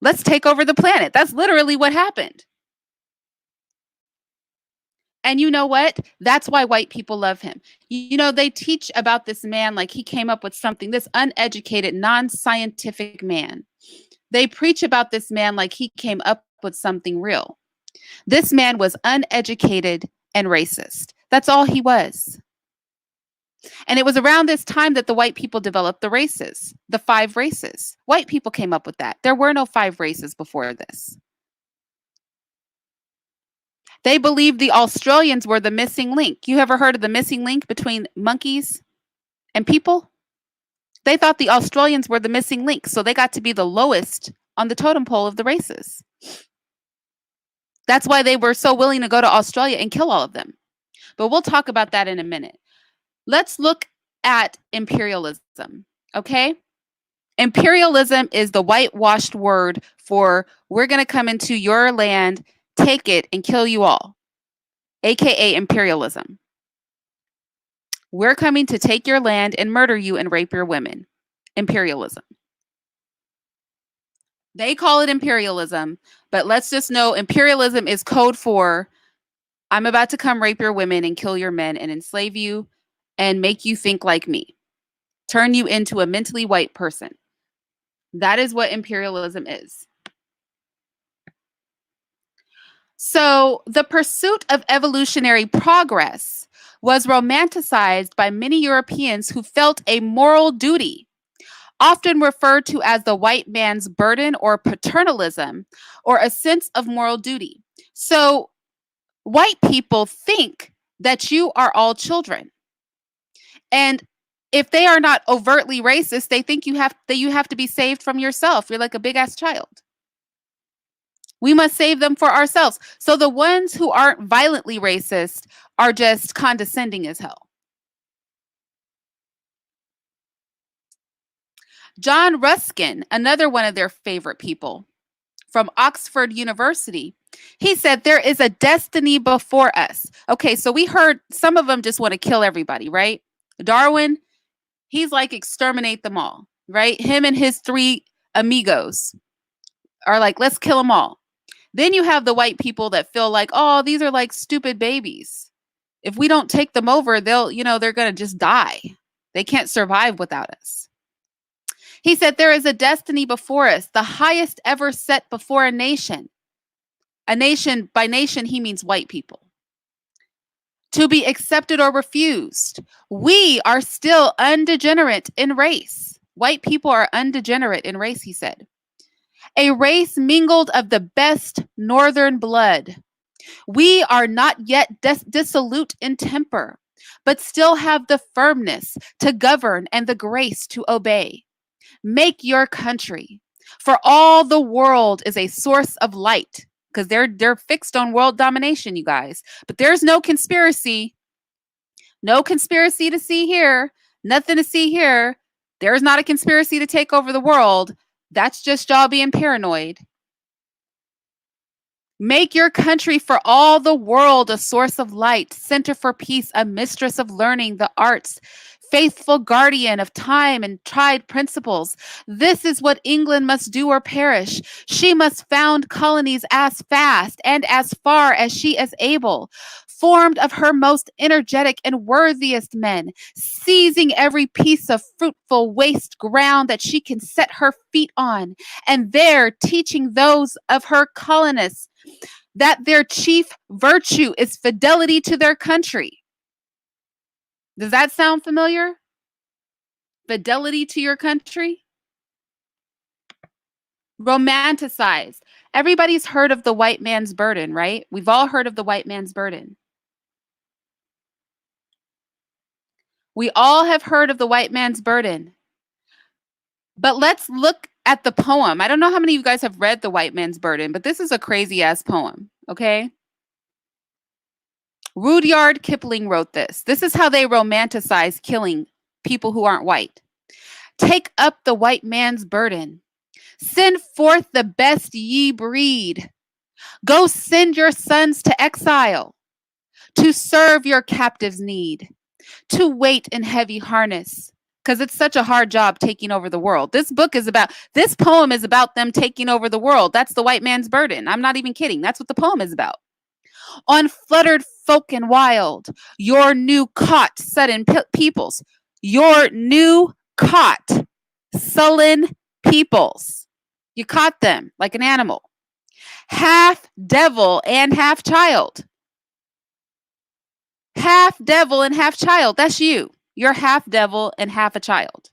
Let's take over the planet. That's literally what happened. And you know what? That's why white people love him. You know, they teach about this man like he came up with something, this uneducated, non-scientific man. They preach about this man like he came up with something real. This man was uneducated and racist. That's all he was. And it was around this time that the white people developed the races, the 5 races. White people came up with that. There were no 5 races before this. They believed the Australians were the missing link. You ever heard of the missing link between monkeys and people? They thought the Australians were the missing link, so they got to be the lowest on the totem pole of the races. That's why they were so willing to go to Australia and kill all of them. But we'll talk about that in a minute. Let's look at imperialism, okay? Imperialism is the whitewashed word for we're going to come into your land, take it, and kill you all, aka imperialism. We're coming to take your land and murder you and rape your women. Imperialism. They call it imperialism, but let's just know imperialism is code for I'm about to come rape your women and kill your men and enslave you and make you think like me. Turn you into a mentally white person. That is what imperialism is. So the pursuit of evolutionary progress was romanticized by many Europeans who felt a moral duty, often referred to as the white man's burden or paternalism, or a sense of moral duty. So white people think that you are all children. And if they are not overtly racist, they think you have to be saved from yourself. You're like a big ass child. We must save them for ourselves. So the ones who aren't violently racist are just condescending as hell. John Ruskin, another one of their favorite people from Oxford University, he said there is a destiny before us. Okay, so we heard some of them just want to kill everybody, right? Darwin, he's like exterminate them all, right? Him and his 3 amigos are like, let's kill them all. Then you have the white people that feel like, oh, these are like stupid babies. If we don't take them over, they're going to just die. They can't survive without us. He said, there is a destiny before us, the highest ever set before a nation. A nation, by nation, he means white people. To be accepted or refused. We are still undegenerate in race. White people are undegenerate in race, he said. A race mingled of the best northern blood. We are not yet dissolute in temper, but still have the firmness to govern and the grace to obey. Make your country, for all the world is a source of light, because they're fixed on world domination, you guys. But there's no conspiracy. No conspiracy to see here. Nothing to see here. There's not a conspiracy to take over the world. That's just y'all being paranoid. Make your country for all the world a source of light, center for peace, a mistress of learning, the arts, faithful guardian of time and tried principles. This is what England must do or perish. She must found colonies as fast and as far as she is able, formed of her most energetic and worthiest men, seizing every piece of fruitful waste ground that she can set her feet on, and there teaching those of her colonists that their chief virtue is fidelity to their country. Does that sound familiar? Fidelity to your country? Romanticized. Everybody's heard of the white man's burden, right? We've all heard of the white man's burden. We all have heard of the white man's burden. But let's look at the poem. I don't know how many of you guys have read The White Man's Burden, but this is a crazy ass poem, okay? Rudyard Kipling wrote this. This is how they romanticize killing people who aren't white. Take up the white man's burden. Send forth the best ye breed. Go send your sons to exile, to serve your captives' need, to wait in heavy harness, because it's such a hard job taking over the world. This poem is about them taking over the world. That's the white man's burden. I'm not even kidding. That's what the poem is about. On fluttered folk and wild, your new caught sudden peoples, your new caught sullen peoples. You caught them like an animal. Half devil and half child. Half devil and half child. That's you. You're half devil and half a child.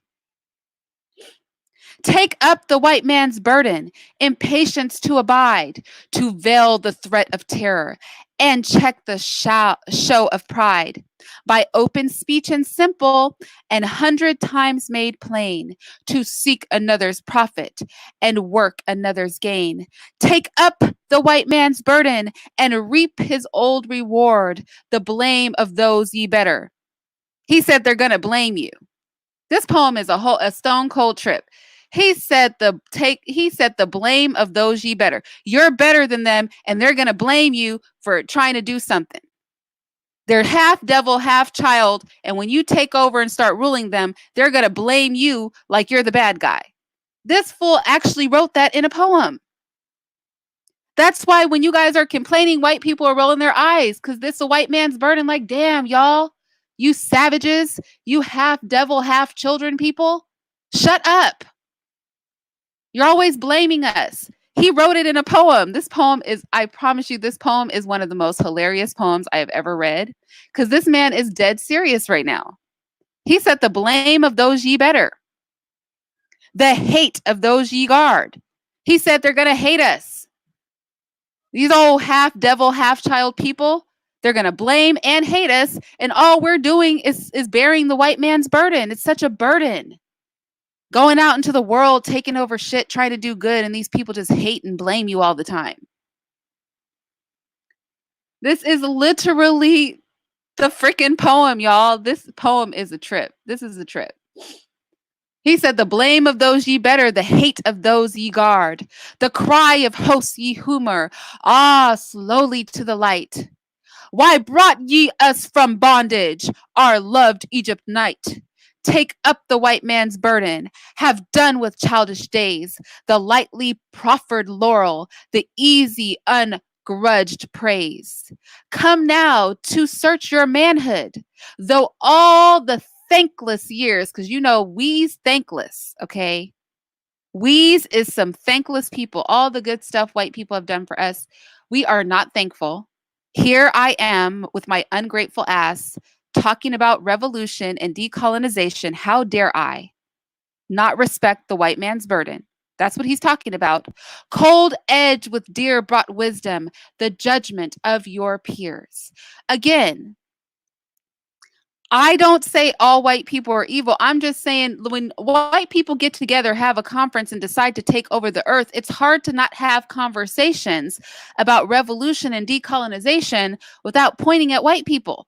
Take up the white man's burden, impatience to abide, to veil the threat of terror, and check the show of pride. By open speech and simple, and 100 times made plain, to seek another's profit and work another's gain. Take up the white man's burden, and reap his old reward, the blame of those ye better. He said they're going to blame you. This poem is a stone cold trip. He said the blame of those ye better. You're better than them, and they're gonna blame you for trying to do something. They're half devil, half child, and when you take over and start ruling them, they're gonna blame you like you're the bad guy. This fool actually wrote that in a poem. That's why when you guys are complaining, white people are rolling their eyes, because this is a white man's burden. Like, damn, y'all, you savages, you half devil, half children people, shut up. You're always blaming us. He wrote it in a poem. This poem is, I promise you, this poem is one of the most hilarious poems I have ever read, because this man is dead serious right now. He said the blame of those ye better, the hate of those ye guard. He said they're going to hate us. These old half devil, half child people, they're going to blame and hate us. And all we're doing is bearing the white man's burden. It's such a burden. Going out into the world, taking over shit, trying to do good, and these people just hate and blame you all the time. This is literally the freaking poem, y'all. This poem is a trip. This is a trip. He said, the blame of those ye better, the hate of those ye guard, the cry of hosts ye humor, slowly to the light. Why brought ye us from bondage, our loved Egypt night? Take up the white man's burden, have done with childish days, the lightly proffered laurel, the easy, ungrudged praise. Come now to search your manhood, though all the thankless years, because you know we's thankless, okay? We's is some thankless people. All the good stuff white people have done for us, we are not thankful. Here I am with my ungrateful ass talking about revolution and decolonization. How dare I not respect the white man's burden? That's what he's talking about. Cold edge with dear brought wisdom, the judgment of your peers. Again, I don't say all white people are evil. I'm just saying when white people get together, have a conference, and decide to take over the earth, it's hard to not have conversations about revolution and decolonization without pointing at white people.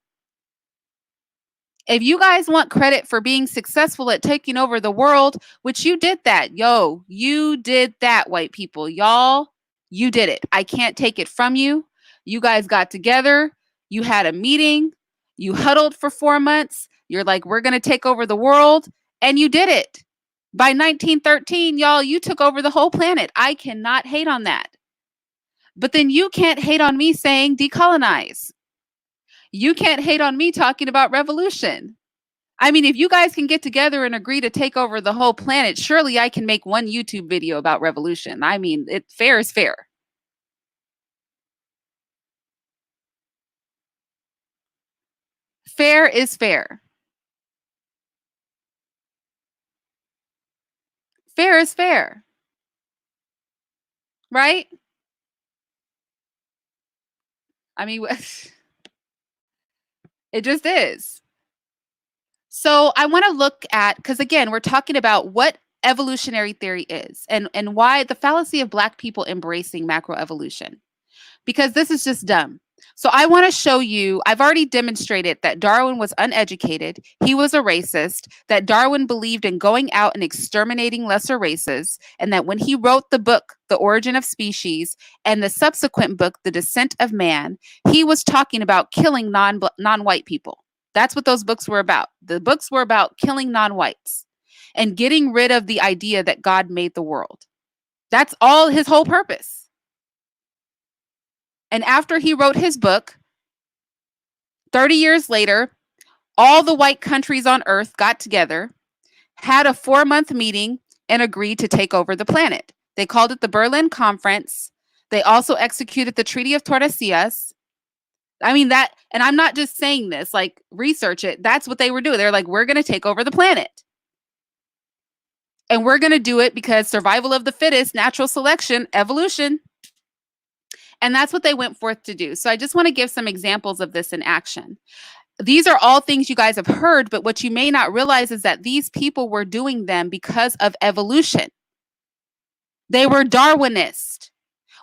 If you guys want credit for being successful at taking over the world, which you did that, you did that, white people. Y'all, you did it. I can't take it from you. You guys got together. You had a meeting. You huddled for 4 months. You're like, we're going to take over the world. And you did it. By 1913, y'all, you took over the whole planet. I cannot hate on that. But then you can't hate on me saying decolonize. You can't hate on me talking about revolution. I mean, if you guys can get together and agree to take over the whole planet, surely I can make one YouTube video about revolution. I mean, fair is fair. Fair is fair. Fair is fair, right? I mean, it just is. So I want to look at, because again, we're talking about what evolutionary theory is and why the fallacy of Black people embracing macroevolution, because this is just dumb. So I want to show you, I've already demonstrated that Darwin was uneducated, he was a racist, that Darwin believed in going out and exterminating lesser races, and that when he wrote the book, The Origin of Species, and the subsequent book, The Descent of Man, he was talking about killing non-white people. That's what those books were about. The books were about killing non-whites and getting rid of the idea that God made the world. That's all his whole purpose. And after he wrote his book, 30 years later, all the white countries on Earth got together, had a 4-month meeting, and agreed to take over the planet. They called it the Berlin Conference. They also executed the Treaty of Tordesillas. I mean, that, and I'm not just saying this, like, research it. That's what they were doing. They're like, we're going to take over the planet. And we're going to do it because survival of the fittest, natural selection, evolution. And that's what they went forth to do. So I just want to give some examples of this in action. These are all things you guys have heard, but what you may not realize is that these people were doing them because of evolution. They were Darwinist.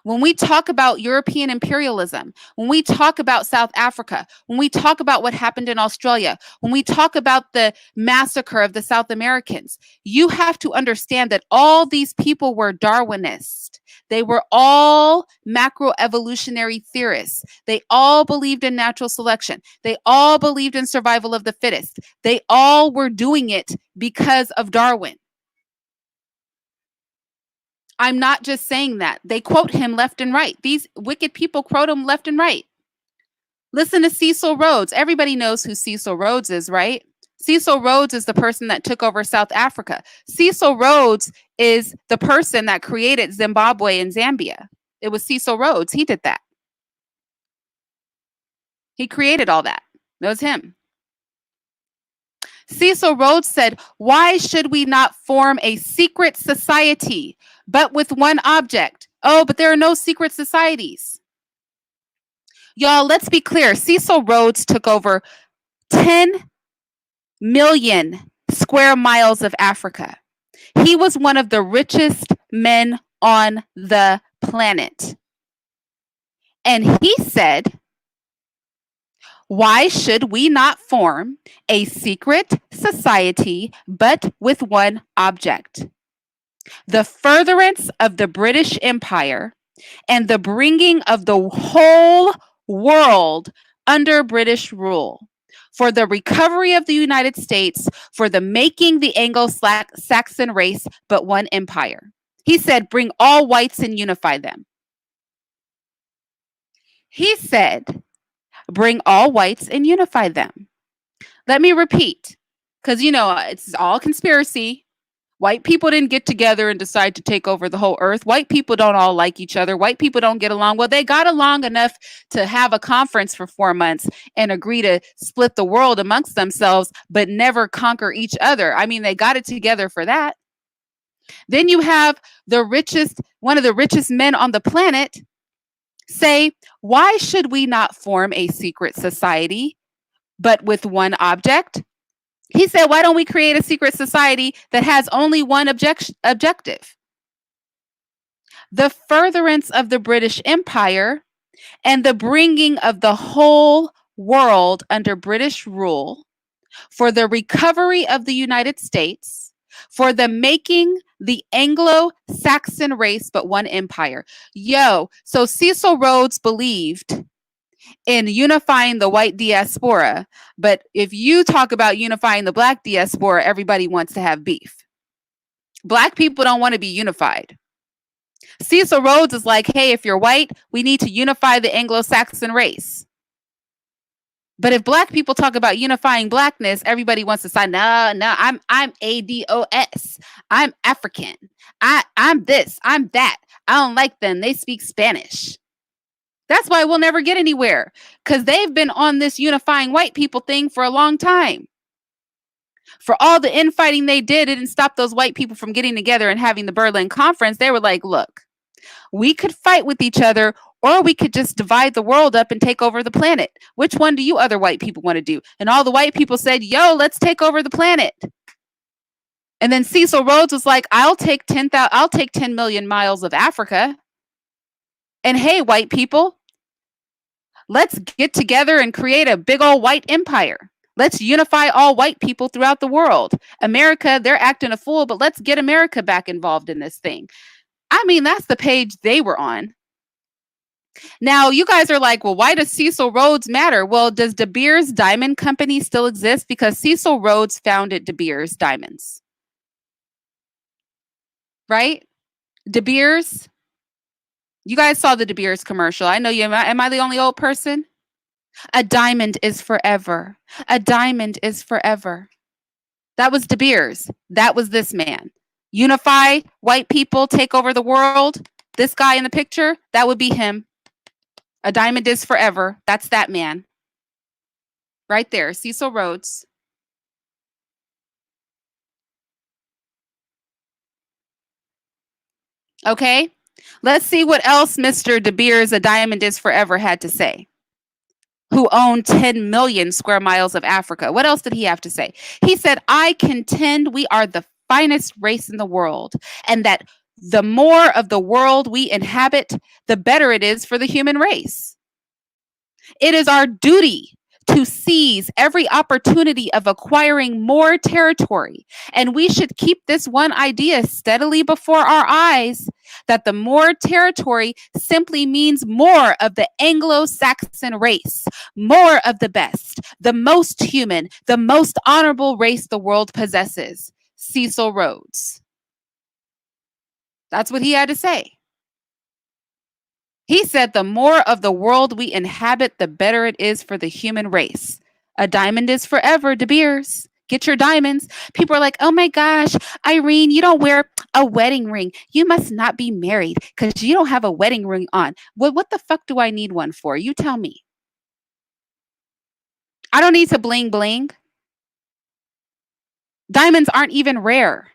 When we talk about European imperialism, when we talk about South Africa, when we talk about what happened in Australia, when we talk about the massacre of the South Americans, you have to understand that all these people were Darwinist. They were all macroevolutionary theorists. They all believed in natural selection. They all believed in survival of the fittest. They all were doing it because of Darwin. I'm not just saying that. They quote him left and right. These wicked people quote him left and right. Listen to Cecil Rhodes. Everybody knows who Cecil Rhodes is, right? Cecil Rhodes is the person that took over South Africa. Cecil Rhodes is the person that created Zimbabwe and Zambia. It was Cecil Rhodes. He did that. He created all that. That was him. Cecil Rhodes said, why should we not form a secret society, but with one object? Oh, but there are no secret societies. Y'all, let's be clear. Cecil Rhodes took over 10 million square miles of Africa. He was one of the richest men on the planet. And he said, why should we not form a secret society, but with one object? The furtherance of the British Empire and the bringing of the whole world under British rule, for the recovery of the United States, for the making the Anglo-Saxon race but one empire. He said, bring all whites and unify them. He said, bring all whites and unify them. Let me repeat, because, you know, it's all conspiracy. White people didn't get together and decide to take over the whole earth. White people don't all like each other. White people don't get along. Well, they got along enough to have a conference for 4 months and agree to split the world amongst themselves, but never conquer each other. I mean, they got it together for that. Then you have one of the richest men on the planet say, why should we not form a secret society, but with one object? He said, why don't we create a secret society that has only one objective? The furtherance of the British Empire and the bringing of the whole world under British rule, for the recovery of the United States, for the making the Anglo-Saxon race but one empire. So Cecil Rhodes believed in unifying the white diaspora, but if you talk about unifying the Black diaspora, everybody wants to have beef. Black people don't want to be unified. Cecil Rhodes is like, hey, if you're white, we need to unify the Anglo-Saxon race. But if Black people talk about unifying Blackness, everybody wants to say, no, I'm ADOS. I'm African. I'm this, I'm that. I don't like them. They speak Spanish. That's why we'll never get anywhere, because they've been on this unifying white people thing for a long time. For all the infighting they did, it didn't stop those white people from getting together and having the Berlin Conference. They were like, look, we could fight with each other, or we could just divide the world up and take over the planet. Which one do you other white people want to do? And all the white people said, yo, let's take over the planet. And then Cecil Rhodes was like, I'll take 10 million miles of Africa. And hey, white people, let's get together and create a big old white empire. Let's unify all white people throughout the world. America, they're acting a fool, but let's get America back involved in this thing. I mean, that's the page they were on. Now, you guys are like, well, why does Cecil Rhodes matter? Well, does De Beers Diamond Company still exist? Because Cecil Rhodes founded De Beers Diamonds. Right? De Beers. You guys saw the De Beers commercial. I know you. Am I the only old person? A diamond is forever. A diamond is forever. That was De Beers. That was this man. Unify white people, take over the world. This guy in the picture, that would be him. A diamond is forever. That's that man. Right there, Cecil Rhodes. Okay, let's see what else Mr. De Beers, A Diamond is Forever had to say, who owned 10 million square miles of Africa. What else did he have to say? He said, I contend we are the finest race in the world, and that the more of the world we inhabit, the better it is for the human race. It is our duty to seize every opportunity of acquiring more territory. And we should keep this one idea steadily before our eyes, that the more territory simply means more of the Anglo-Saxon race, more of the best, the most human, the most honorable race the world possesses. Cecil Rhodes. That's what he had to say. He said, the more of the world we inhabit, the better it is for the human race. A diamond is forever, De Beers. Get your diamonds. People are like, oh my gosh, Irene, you don't wear a wedding ring. You must not be married because you don't have a wedding ring on. Well, what the fuck do I need one for? You tell me. I don't need to bling bling. Diamonds aren't even rare.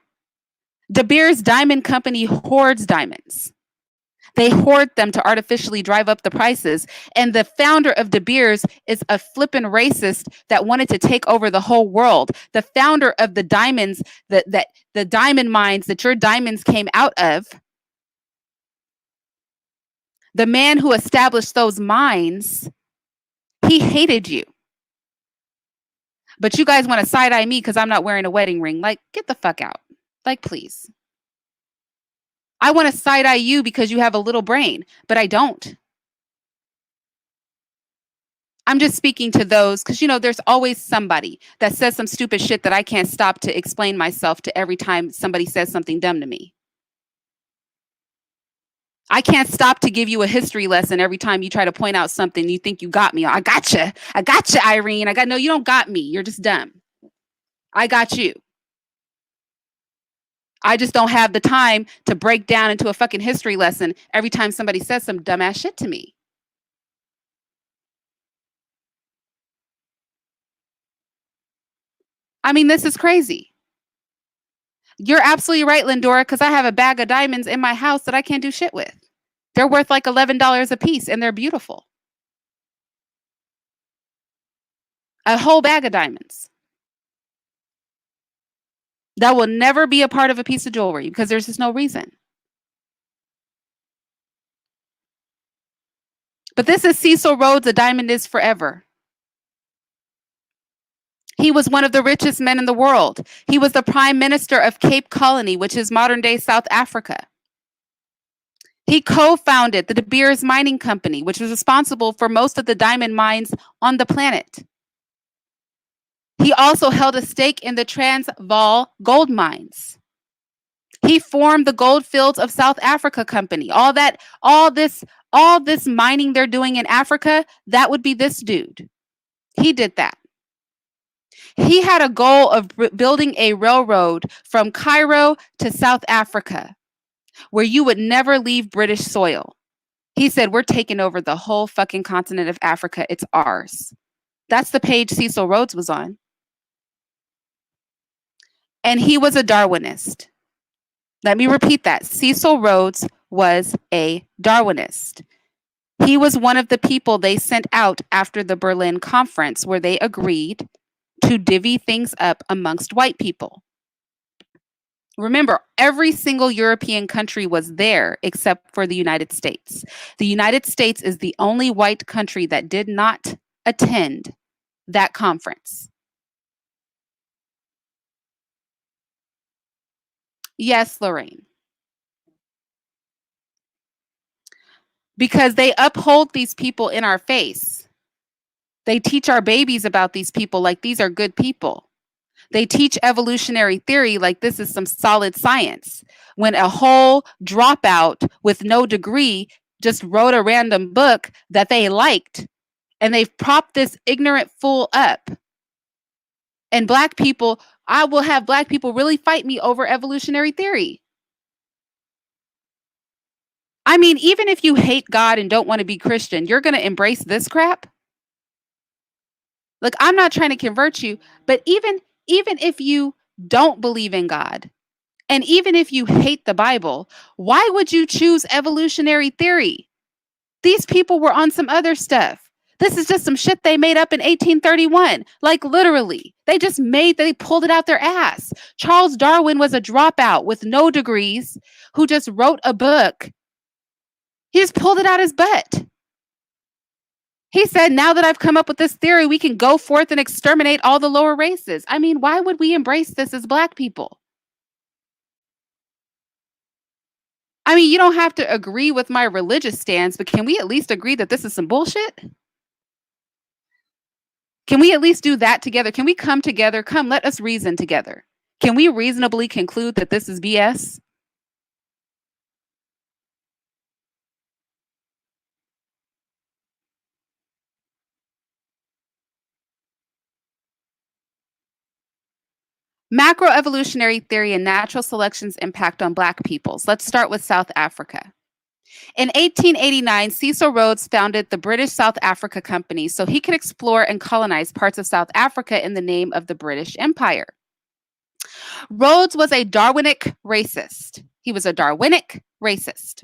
De Beers Diamond Company hoards diamonds. They hoard them to artificially drive up the prices. And the founder of De Beers is a flippin' racist that wanted to take over the whole world. The founder of the diamonds, the diamond mines that your diamonds came out of, the man who established those mines, he hated you. But you guys want to side-eye me because I'm not wearing a wedding ring. Like, get the fuck out. Like, please. I want to side-eye you because you have a little brain, but I don't. I'm just speaking to those because, you know, there's always somebody that says some stupid shit that I can't stop to explain myself to every time somebody says something dumb to me. I can't stop to give you a history lesson every time you try to point out something you think you got me. I gotcha. I gotcha, Irene. No, you don't got me. You're just dumb. I got you. I just don't have the time to break down into a fucking history lesson every time somebody says some dumbass shit to me. I mean, this is crazy. You're absolutely right, Lindora, because I have a bag of diamonds in my house that I can't do shit with. They're worth like $11 a piece, and they're beautiful. A whole bag of diamonds. That will never be a part of a piece of jewelry because there's just no reason. But this is Cecil Rhodes, A Diamond is Forever. He was one of the richest men in the world. He was the prime minister of Cape Colony, which is modern-day South Africa. He co-founded the De Beers Mining Company, which was responsible for most of the diamond mines on the planet. He also held a stake in the Transvaal gold mines. He formed the Goldfields of South Africa Company. All this mining they're doing in Africa, that would be this dude. He did that. He had a goal of building a railroad from Cairo to South Africa where you would never leave British soil. He said, we're taking over the whole fucking continent of Africa. It's ours. That's the page Cecil Rhodes was on. And he was a Darwinist. Let me repeat that. Cecil Rhodes was a Darwinist. He was one of the people they sent out after the Berlin Conference, where they agreed to divvy things up amongst white people. Remember, every single European country was there except for the United States. The United States is the only white country that did not attend that conference. Yes, Lorraine. Because they uphold these people in our face. They teach our babies about these people like these are good people. They teach evolutionary theory like this is some solid science. When a whole dropout with no degree just wrote a random book that they liked, and they've propped this ignorant fool up. And black people, I will have black people really fight me over evolutionary theory. I mean, even if you hate God and don't want to be Christian, you're going to embrace this crap? Look, I'm not trying to convert you, but even if you don't believe in God, and even if you hate the Bible, why would you choose evolutionary theory? These people were on some other stuff. This is just some shit they made up in 1831. Like literally. They pulled it out their ass. Charles Darwin was a dropout with no degrees who just wrote a book. He just pulled it out his butt. He said, now that I've come up with this theory, we can go forth and exterminate all the lower races. I mean, why would we embrace this as black people? I mean, you don't have to agree with my religious stance, but can we at least agree that this is some bullshit? Can we at least do that together? Can we come together? Come, let us reason together. Can we reasonably conclude that this is BS? Macroevolutionary theory and natural selection's impact on black peoples. Let's start with South Africa. In 1889, Cecil Rhodes founded the British South Africa Company so he could explore and colonize parts of South Africa in the name of the British Empire. Rhodes was a Darwinic racist. He was a Darwinic racist.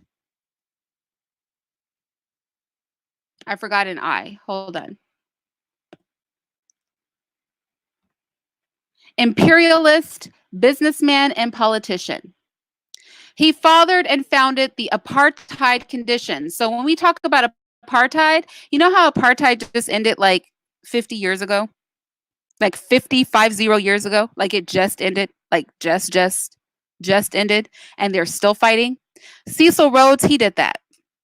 I forgot an I. Hold on. Imperialist, businessman, and politician. He fathered and founded the apartheid conditions. So when we talk about apartheid, you know how apartheid just ended like 50 years ago? Like 50 years ago? Like it just ended, like just ended, and they're still fighting. Cecil Rhodes, he did that.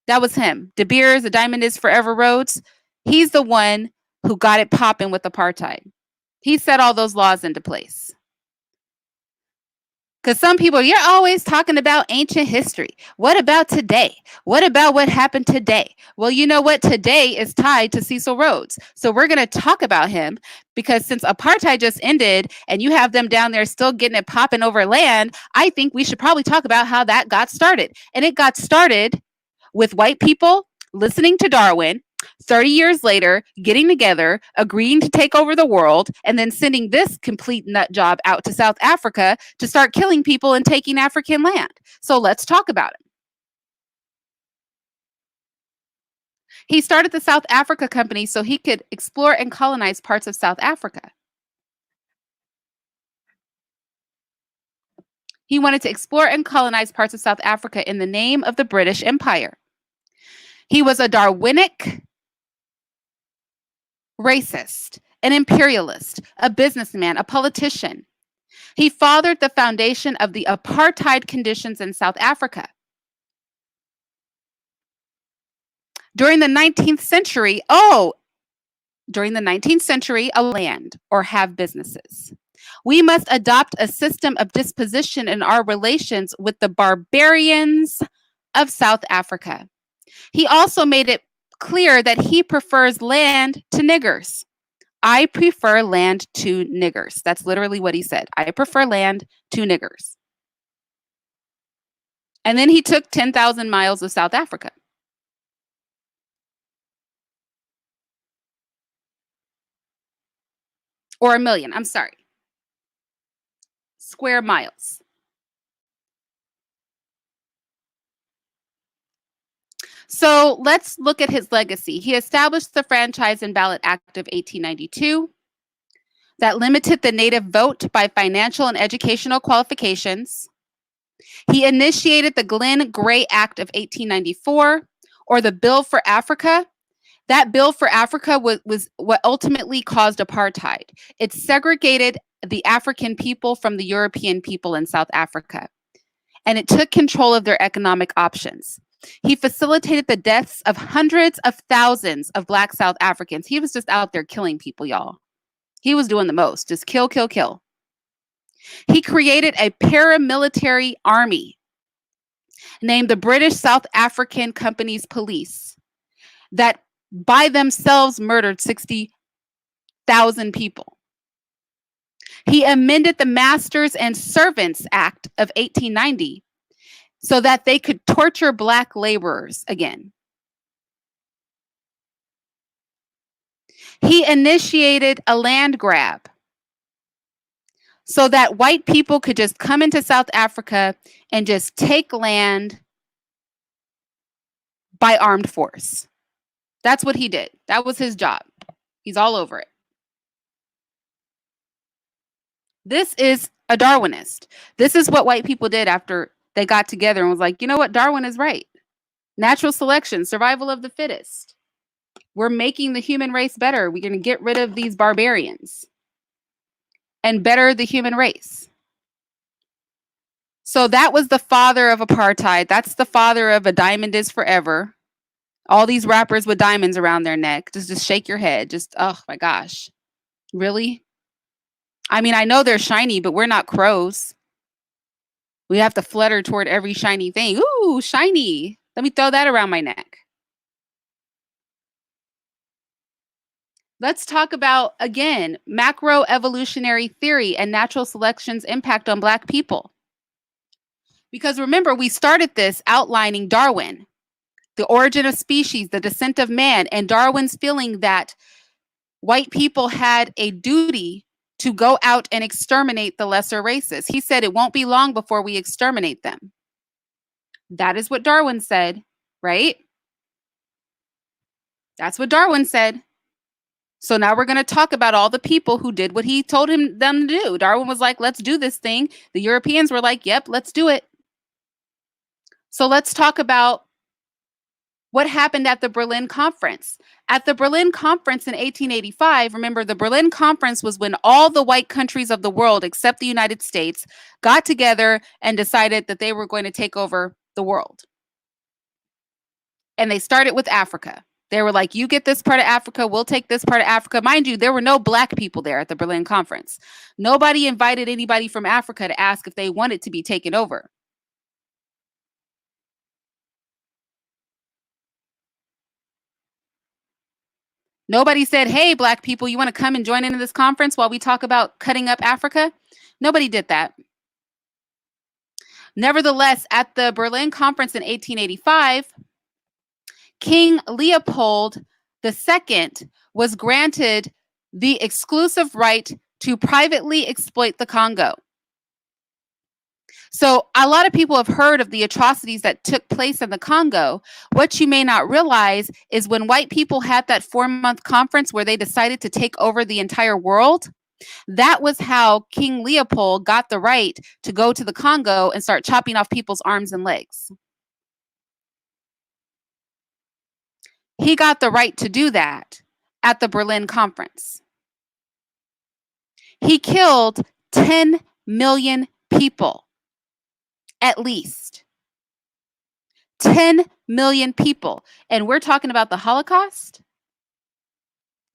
That was him. De Beers, the diamond is forever Rhodes. He's the one who got it popping with apartheid. He set all those laws into place. Because some people, you're always talking about ancient history. What about today? What about what happened today? Well, you know what? Today is tied to Cecil Rhodes. So we're going to talk about him because since apartheid just ended and you have them down there still getting it popping over land, I think we should probably talk about how that got started. And it got started with white people listening to Darwin, 30 years later, getting together, agreeing to take over the world, and then sending this complete nut job out to South Africa to start killing people and taking African land. So let's talk about it. He started the South Africa Company so he could explore and colonize parts of South Africa. He wanted to explore and colonize parts of South Africa in the name of the British Empire. He was a Darwinic racist, an imperialist, a businessman, a politician. He fathered the foundation of the apartheid conditions in South Africa. During the 19th century, a land or have businesses. We must adopt a system of disposition in our relations with the barbarians of South Africa. He also made it clear that he prefers land to niggers. I prefer land to niggers. That's literally what he said. I prefer land to niggers. And then he took 10,000 miles of South Africa. Or a million, I'm sorry. square miles. So let's look at his legacy. He established the Franchise and Ballot Act of 1892 that limited the native vote by financial and educational qualifications. He initiated the Glenn-Gray Act of 1894, or the Bill for Africa. That Bill for Africa was what ultimately caused apartheid. It segregated the African people from the European people in South Africa, and it took control of their economic options. He facilitated the deaths of hundreds of thousands of Black South Africans. He was just out there killing people, y'all. He was doing the most, just kill, kill, kill. He created a paramilitary army named the British South African Company's Police that by themselves murdered 60,000 people. He amended the Masters and Servants Act of 1890 so that they could torture Black laborers again. He initiated a land grab so that white people could just come into South Africa and just take land by armed force. That's what he did. That was his job. He's all over it. This is a Darwinist. This is what white people did after they got together and was like, you know what? Darwin is right. Natural selection, survival of the fittest. We're making the human race better. We're going to get rid of these barbarians and better the human race. So that was the father of apartheid. That's the father of a diamond is forever. All these rappers with diamonds around their neck. Just shake your head. Just, oh my gosh. Really? I mean, I know they're shiny, but we're not crows. We have to flutter toward every shiny thing. Ooh, shiny. Let me throw that around my neck. Let's talk about, again, macroevolutionary theory and natural selection's impact on Black people. Because remember, we started this outlining Darwin, the origin of species, the descent of man, and Darwin's feeling that white people had a duty to go out and exterminate the lesser races. He said it won't be long before we exterminate them. That is what Darwin said, right? That's what Darwin said. So now we're going to talk about all the people who did what he told them to do. Darwin was like, let's do this thing. The Europeans were like, yep, let's do it. So let's talk about what happened at the Berlin Conference. At the Berlin Conference in 1885, remember, the Berlin Conference was when all the white countries of the world, except the United States, got together and decided that they were going to take over the world. And they started with Africa. They were like, you get this part of Africa, we'll take this part of Africa. Mind you, there were no Black people there at the Berlin Conference. Nobody invited anybody from Africa to ask if they wanted to be taken over. Nobody said, hey, Black people, you want to come and join into this conference while we talk about cutting up Africa? Nobody did that. Nevertheless, at the Berlin Conference in 1885, King Leopold II was granted the exclusive right to privately exploit the Congo. So a lot of people have heard of the atrocities that took place in the Congo. What you may not realize is when white people had that 4-month conference where they decided to take over the entire world, that was how King Leopold got the right to go to the Congo and start chopping off people's arms and legs. He got the right to do that at the Berlin Conference. He killed 10 million people. At least 10 million people. And we're talking about the Holocaust.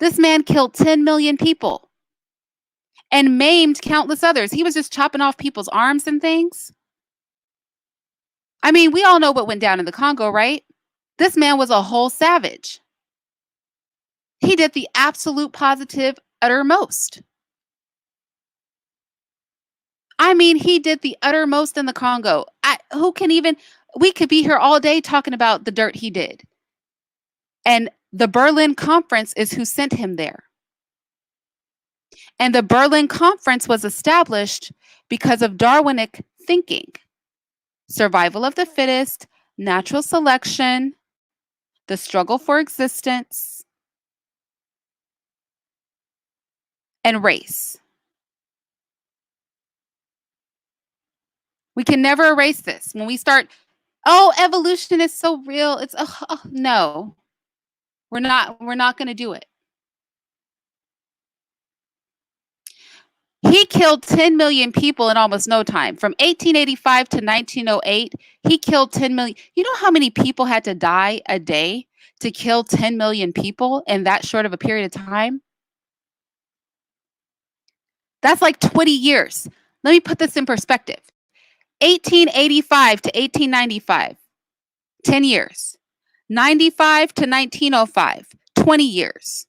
This man killed 10 million people and maimed countless others. He was just chopping off people's arms and things. I mean, we all know what went down in the Congo, right? This man was a whole savage. He did the absolute positive uttermost. I mean, he did the uttermost in the Congo. We could be here all day talking about the dirt he did. And the Berlin Conference is who sent him there. And the Berlin Conference was established because of Darwinic thinking: survival of the fittest, natural selection, the struggle for existence, and race. We can never erase this. When we start, oh, evolution is so real. It's no. We're not going to do it. He killed 10 million people in almost no time. From 1885 to 1908, he killed 10 million. You know how many people had to die a day to kill 10 million people in that short of a period of time? That's like 20 years. Let me put this in perspective. 1885 to 1895, 10 years. 95 to 1905, 20 years.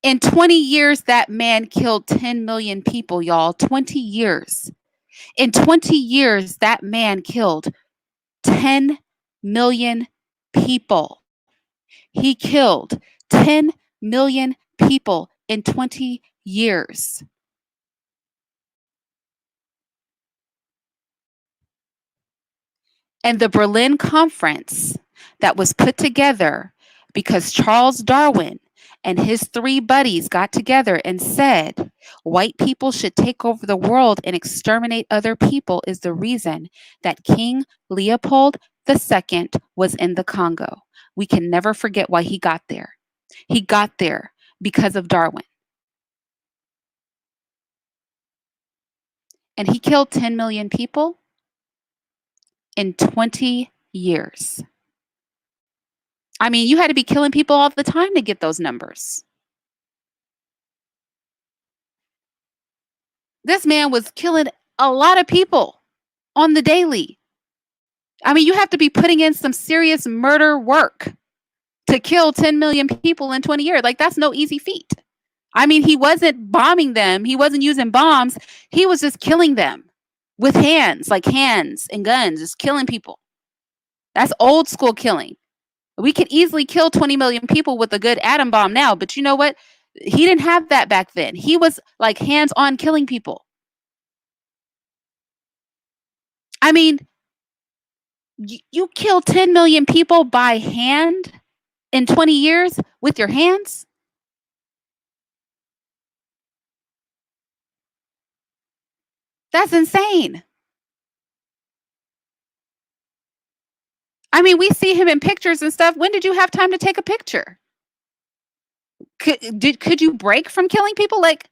In 20 years, that man killed 10 million people, y'all. 20 years. In 20 years, that man killed 10 million people. He killed 10 million people in 20 years. And the Berlin Conference that was put together because Charles Darwin and his three buddies got together and said white people should take over the world and exterminate other people is the reason that King Leopold II was in the Congo. We can never forget why he got there. He got there because of Darwin. And he killed 10 million people in 20 years. I mean, you had to be killing people all the time to get those numbers. This man was killing a lot of people on the daily. I mean, you have to be putting in some serious murder work to kill 10 million people in 20 years. Like, that's no easy feat. I mean, he wasn't bombing them. He wasn't using bombs. He was just killing them with hands, like hands and guns, just killing people. That's old school killing. We could easily kill 20 million people with a good atom bomb now, but you know what? He didn't have that back then. He was like hands-on killing people. I mean, you kill 10 million people by hand in 20 years with your hands? That's insane. I mean, we see him in pictures and stuff. When did you have time to take a picture? Could you break from killing people? Like,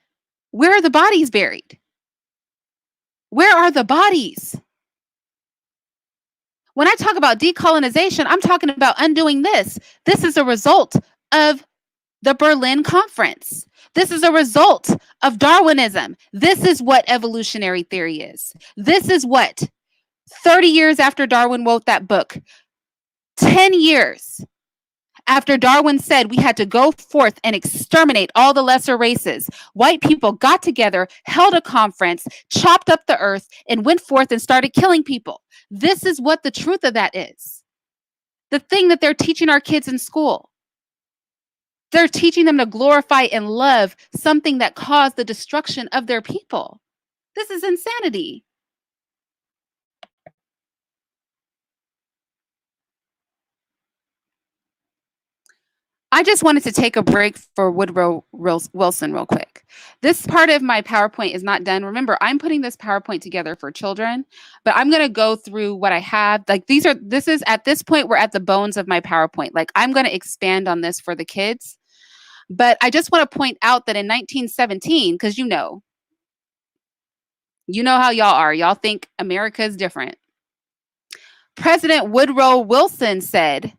where are the bodies buried? Where are the bodies? When I talk about decolonization, I'm talking about undoing this. This is a result of the Berlin Conference. This is a result of Darwinism. This is what evolutionary theory is. This is what 30 years after Darwin wrote that book, 10 years after Darwin said we had to go forth and exterminate all the lesser races, white people got together, held a conference, chopped up the earth, and went forth and started killing people. This is what the truth of that is. The thing that they're teaching our kids in school. They're teaching them to glorify and love something that caused the destruction of their people. This is insanity. I just wanted to take a break for Woodrow Wilson real quick. This part of my PowerPoint is not done. Remember, I'm putting this PowerPoint together for children, but I'm going to go through what I have. Like this is at this point, we're at the bones of my PowerPoint. Like, I'm going to expand on this for the kids. But I just want to point out that in 1917, because you know how y'all are. Y'all think America is different. President Woodrow Wilson said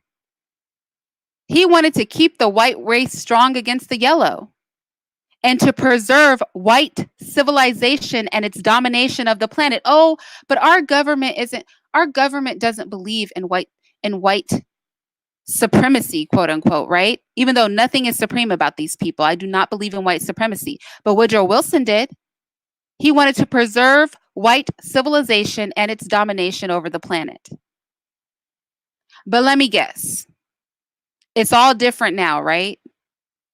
he wanted to keep the white race strong against the yellow and to preserve white civilization and its domination of the planet. Oh, but our government doesn't believe in white supremacy, quote unquote, right? Even though nothing is supreme about these people. I do not believe in white supremacy. But Woodrow Wilson did. He wanted to preserve white civilization and its domination over the planet. But let me guess. It's all different now, right?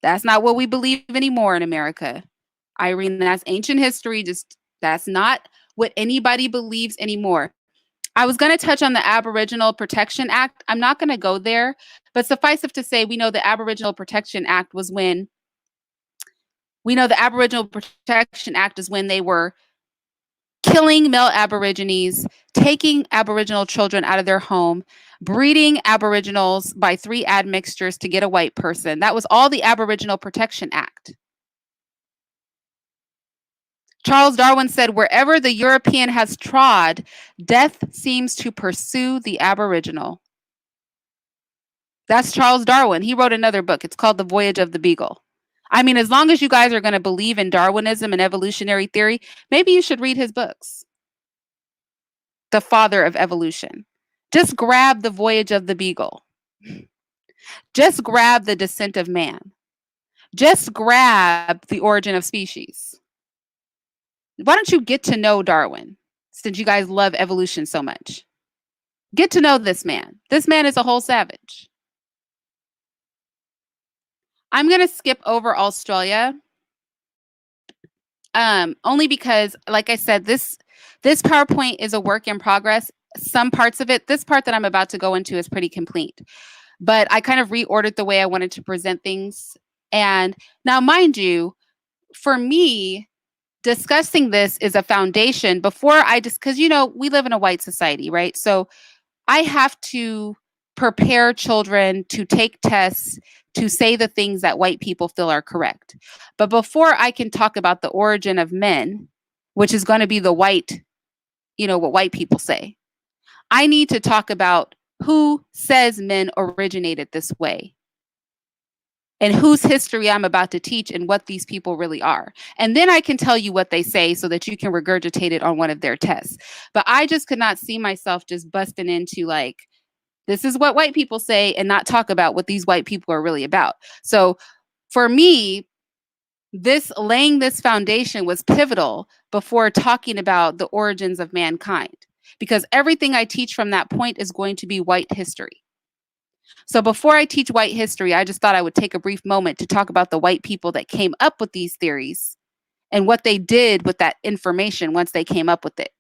That's not what we believe anymore in America. Irene, that's ancient history. Just that's not what anybody believes anymore. I was going to touch on the Aboriginal Protection Act. I'm not going to go there, but suffice it to say, we know the Aboriginal Protection Act was when the Aboriginal Protection Act is when they were killing male Aborigines, taking Aboriginal children out of their home, breeding Aboriginals by 3 admixtures to get a white person. That was all the Aboriginal Protection Act. Charles Darwin said, wherever the European has trod, death seems to pursue the Aboriginal. That's Charles Darwin. He wrote another book. It's called The Voyage of the Beagle. I mean, as long as you guys are going to believe in Darwinism and evolutionary theory, maybe you should read his books. The father of evolution. Just grab The Voyage of the Beagle. Just grab The Descent of Man. Just grab The Origin of Species. Why don't you get to know Darwin, since you guys love evolution so much? Get to know this man. This man is a whole savage. I'm going to skip over Australia, only because, like I said, this PowerPoint is a work in progress. Some parts of it, this part that I'm about to go into is pretty complete. But I kind of reordered the way I wanted to present things. And now, mind you, for me, discussing this is a foundation before I just, because, we live in a white society, right? So I have to prepare children to take tests to say the things that white people feel are correct. But before I can talk about the origin of men, which is going to be the white, what white people say, I need to talk about who says men originated this way and whose history I'm about to teach and what these people really are. And then I can tell you what they say so that you can regurgitate it on one of their tests. But I just could not see myself just busting into like, this is what white people say and not talk about what these white people are really about. So for me, laying this foundation was pivotal before talking about the origins of mankind, because everything I teach from that point is going to be white history. So before I teach white history, I just thought I would take a brief moment to talk about the white people that came up with these theories and what they did with that information once they came up with it.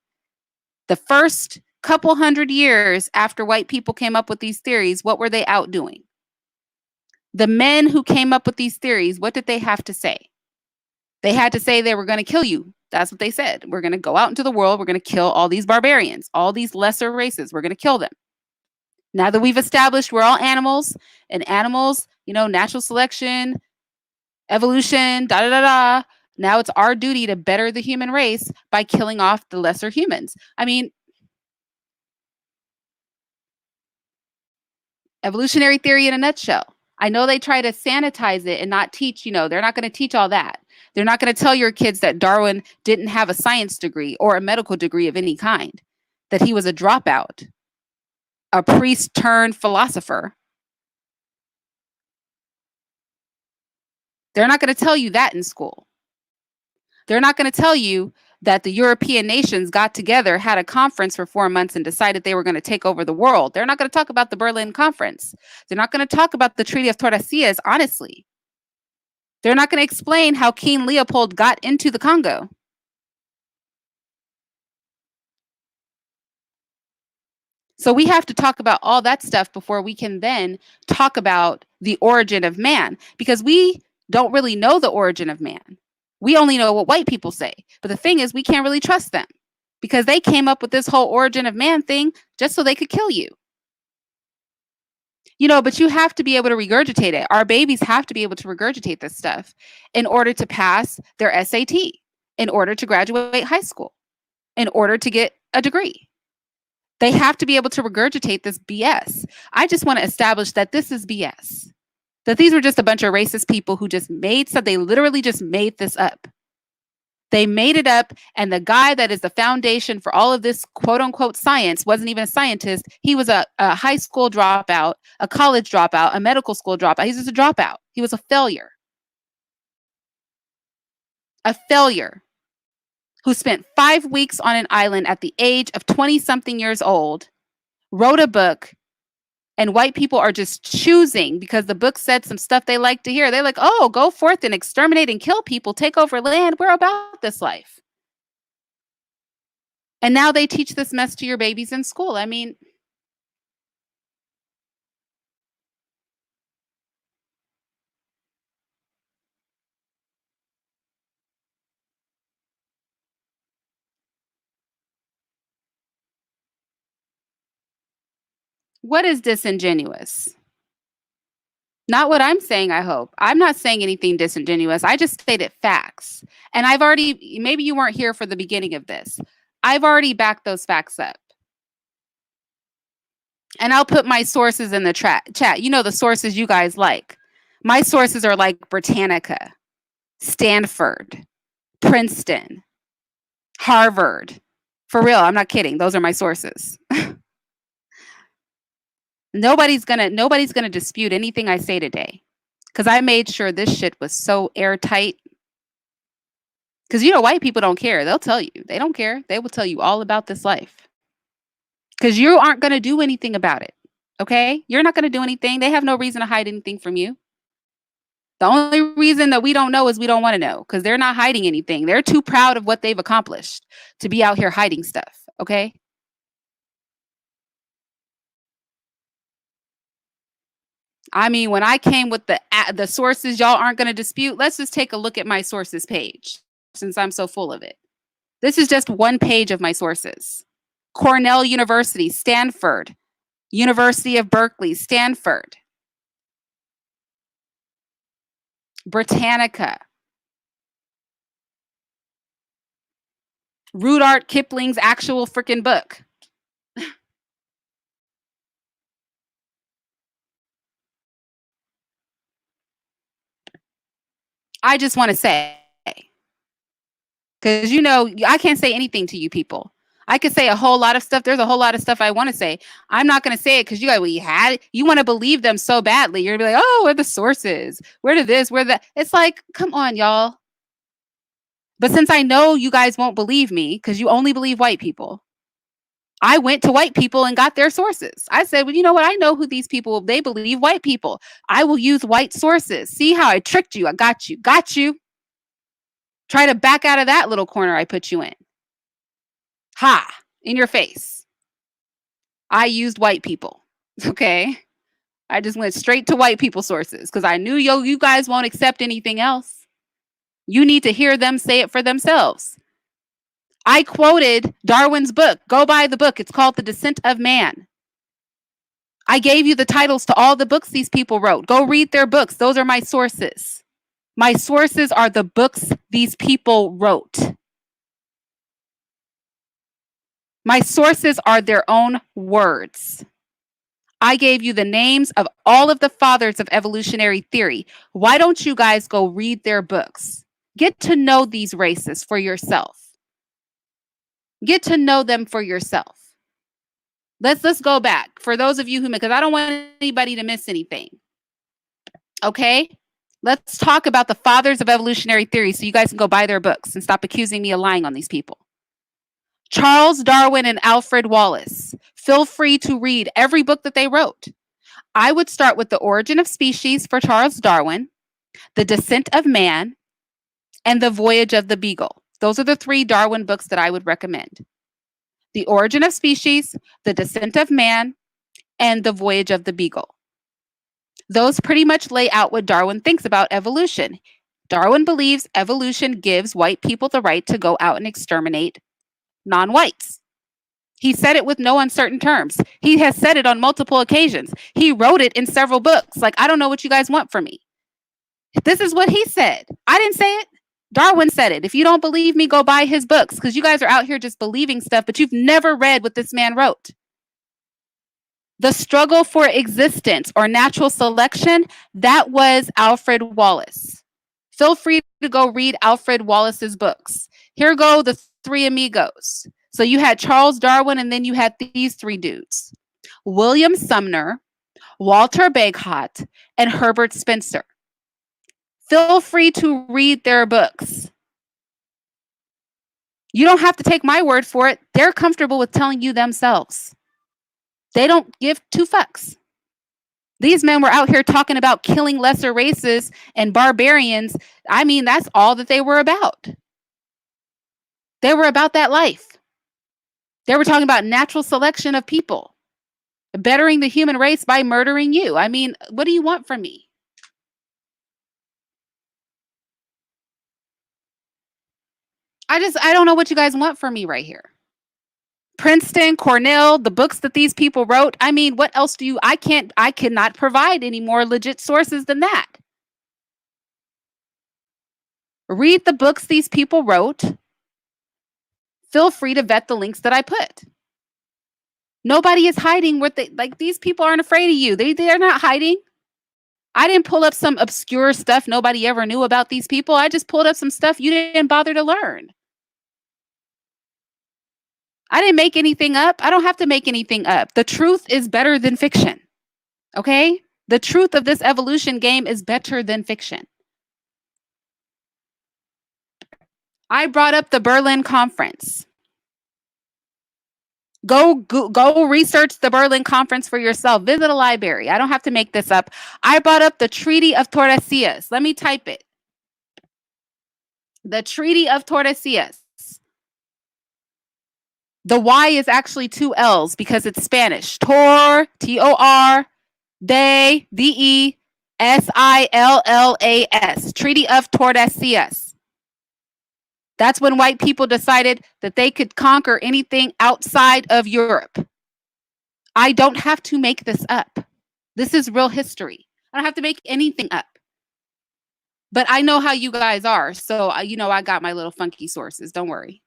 The first couple hundred years after white people came up with these theories, what were they out doing? The men who came up with these theories, what did they have to say? They had to say they were going to kill you. That's what they said. We're going to go out into the world. We're going to kill all these barbarians, all these lesser races. We're going to kill them. Now that we've established we're all animals, and animals, natural selection, evolution, now it's our duty to better the human race by killing off the lesser humans. I mean, evolutionary theory in a nutshell. I know they try to sanitize it and not teach, they're not going to teach all that. They're not going to tell your kids that Darwin didn't have a science degree or a medical degree of any kind, that he was a dropout, a priest turned philosopher. They're not going to tell you that in school. They're not going to tell you that the European nations got together, had a conference for 4 months and decided they were going to take over the world. They're not going to talk about the Berlin Conference. They're not going to talk about the Treaty of Tordesillas, honestly. They're not going to explain how King Leopold got into the Congo. So we have to talk about all that stuff before we can then talk about the origin of man, because we don't really know the origin of man. We only know what white people say. But the thing is, we can't really trust them because they came up with this whole origin of man thing just so they could kill you. But you have to be able to regurgitate it. Our babies have to be able to regurgitate this stuff in order to pass their SAT, in order to graduate high school, in order to get a degree. They have to be able to regurgitate this BS. I just want to establish that this is BS. That these were just a bunch of racist people who they literally just made this up. They made it up, and the guy that is the foundation for all of this quote-unquote science wasn't even a scientist. He was a high school dropout, a college dropout, a medical school dropout. He's just a dropout. He was a failure. A failure who spent 5 weeks on an island at the age of 20-something years old, wrote a book, And white people are just choosing because the book said some stuff they like to hear. They're like, oh, go forth and exterminate and kill people, take over land. We're about this life. And now they teach this mess to your babies in school. I mean, what is disingenuous? Not what I'm saying, I hope. I'm not saying anything disingenuous. I just stated facts. And I've already, maybe you weren't here for the beginning of this. I've already backed those facts up. And I'll put my sources in the chat. You know, the sources you guys like. My sources are like Britannica, Stanford, Princeton, Harvard. For real, I'm not kidding. Those are my sources. Nobody's gonna dispute anything I say today. Because I made sure this shit was so airtight. Because you know, white people don't care. They'll tell you. They don't care. They will tell you all about this life. Because you aren't gonna do anything about it. Okay? You're not gonna do anything. They have no reason to hide anything from you. The only reason that we don't know is we don't want to know. Because they're not hiding anything. They're too proud of what they've accomplished to be out here hiding stuff. Okay? I mean, when I came with the sources y'all aren't going to dispute, let's just take a look at my sources page since I'm so full of it. This is just one page of my sources. Cornell University, Stanford, University of Berkeley, Stanford, Britannica, Rudyard Kipling's actual freaking book. I just want to say, because you know, I can't say anything to you people. I could say a whole lot of stuff. There's a whole lot of stuff I want to say. I'm not going to say it because you guys, you want to believe them so badly. You're going to be like, oh, where are the sources? Where did this? Where that? It's like, come on, y'all. But since I know you guys won't believe me because you only believe white people, I went to white people and got their sources. I said, well, you know what? I know who these people, they believe white people. I will use white sources. See how I tricked you? I got you. Got you. Try to back out of that little corner I put you in. Ha, in your face. I used white people. Okay. I just went straight to white people sources because I knew you guys won't accept anything else. You need to hear them say it for themselves. I quoted Darwin's book. Go buy the book. It's called The Descent of Man. I gave you the titles to all the books these people wrote. Go read their books. Those are my sources. My sources are the books these people wrote. My sources are their own words. I gave you the names of all of the fathers of evolutionary theory. Why don't you guys go read their books? Get to know these races for yourself. Get to know them for yourself. Let's go back. For those of you who, because I don't want anybody to miss anything. Okay? Let's talk about the fathers of evolutionary theory so you guys can go buy their books and stop accusing me of lying on these people. Charles Darwin and Alfred Wallace. Feel free to read every book that they wrote. I would start with The Origin of Species for Charles Darwin, The Descent of Man, and The Voyage of the Beagle. Those are the 3 Darwin books that I would recommend. The Origin of Species, The Descent of Man, and The Voyage of the Beagle. Those pretty much lay out what Darwin thinks about evolution. Darwin believes evolution gives white people the right to go out and exterminate non-whites. He said it with no uncertain terms. He has said it on multiple occasions. He wrote it in several books. Like, I don't know what you guys want from me. This is what he said. I didn't say it. Darwin said it. If you don't believe me, go buy his books because you guys are out here just believing stuff, but you've never read what this man wrote. The Struggle for Existence or Natural Selection, that was Alfred Wallace. Feel free to go read Alfred Wallace's books. Here go the 3 amigos. So you had Charles Darwin and then you had these 3 dudes. William Sumner, Walter Bagehot, and Herbert Spencer. Feel free to read their books. You don't have to take my word for it. They're comfortable with telling you themselves. They don't give 2 fucks. These men were out here talking about killing lesser races and barbarians. I mean, that's all that they were about. They were about that life. They were talking about natural selection of people, bettering the human race by murdering you. I mean, what do you want from me? I don't know what you guys want from me right here. Princeton, Cornell, the books that these people wrote. I mean, what else do you, I cannot provide any more legit sources than that. Read the books these people wrote. Feel free to vet the links that I put. Nobody is hiding what they, like, these people aren't afraid of you. They're not hiding. I didn't pull up some obscure stuff nobody ever knew about these people. I just pulled up some stuff you didn't bother to learn. I didn't make anything up. I don't have to make anything up. The truth is better than fiction. Okay? The truth of this evolution game is better than fiction. I brought up the Berlin Conference. Go research the Berlin Conference for yourself. Visit a library. I don't have to make this up. I brought up the Treaty of Tordesillas. Let me type it. The Treaty of Tordesillas. The Y is actually two L's because it's Spanish. Tor, T-O-R, de, D-E-S-I-L-L-A-S. Treaty of Tordesillas. That's when white people decided that they could conquer anything outside of Europe. I don't have to make this up. This is real history. I don't have to make anything up. But I know how you guys are. So, you know, I got my little funky sources. Don't worry.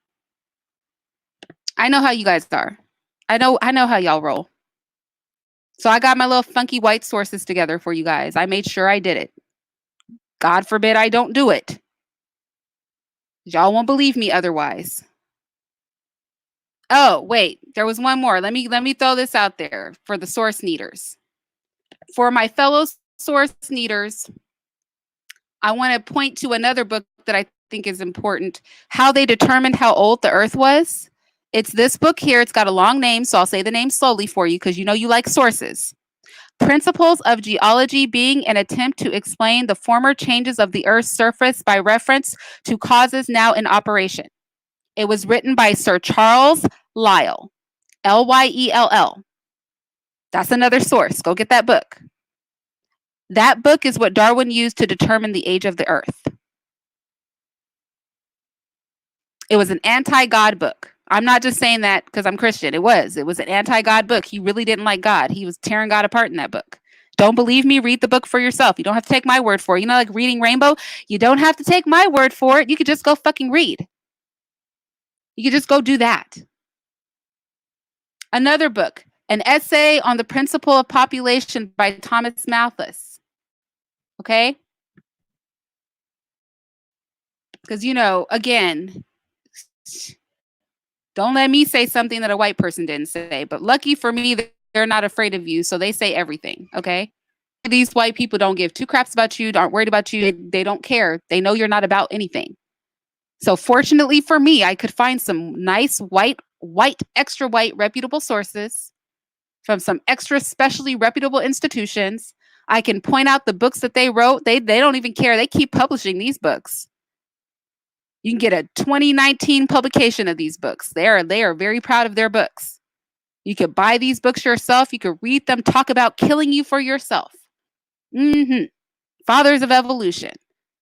I know how you guys are. I know how y'all roll. So I got my little funky white sources together for you guys. I made sure I did it. God forbid I don't do it. Y'all won't believe me otherwise. Oh, wait, there was one more. Let me throw this out there for the source needers. For my fellow source needers, I want to point to another book that I think is important. How They Determined How Old the Earth Was. It's this book here. It's got a long name, so I'll say the name slowly for you because you know you like sources. Principles of Geology, being an attempt to explain the former changes of the Earth's surface by reference to causes now in operation. It was written by Sir Charles Lyell, Lyell. That's another source. Go get that book. That book is what Darwin used to determine the age of the Earth. It was an anti-God book. I'm not just saying that because I'm Christian. It was an anti-God book. He really didn't like God. He was tearing God apart in that book. Don't believe me? Read the book for yourself. You don't have to take my word for it. You know, like reading Rainbow, you don't have to take my word for it. You could just go fucking read. You could just go do that. Another book, An Essay on the Principle of Population by Thomas Malthus. Okay? Because, you know, again, don't let me say something that a white person didn't say. But lucky for me, they're not afraid of you, so they say everything, okay? These white people don't give two craps about you, aren't worried about you. They don't care. They know you're not about anything. So fortunately for me, I could find some nice white, extra white, reputable sources from some extra specially reputable institutions. I can point out the books that they wrote. They don't even care. They keep publishing these books. You can get a 2019 publication of these books. They are very proud of their books. You could buy these books yourself. You could read them, talk about killing you for yourself. Fathers of Evolution.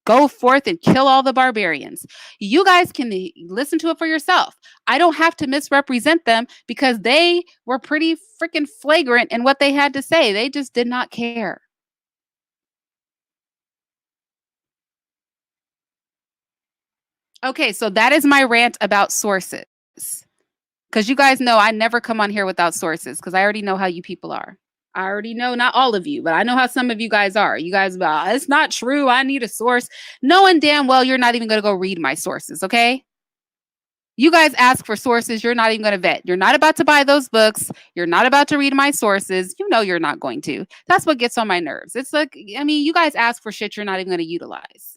Go forth and kill all the barbarians. You guys can listen to it for yourself. I don't have to misrepresent them because they were pretty freaking flagrant in what they had to say. They just did not care. Okay, so that is my rant about sources. Because you guys know I never come on here without sources because I already know how you people are. I already know, not all of you, but I know how some of you guys are. You guys, it's not true. I need a source. Knowing damn well you're not even going to go read my sources, okay? You guys ask for sources you're not even going to vet. You're not about to buy those books. You're not about to read my sources. You know you're not going to. That's what gets on my nerves. It's like, I mean, you guys ask for shit you're not even going to utilize.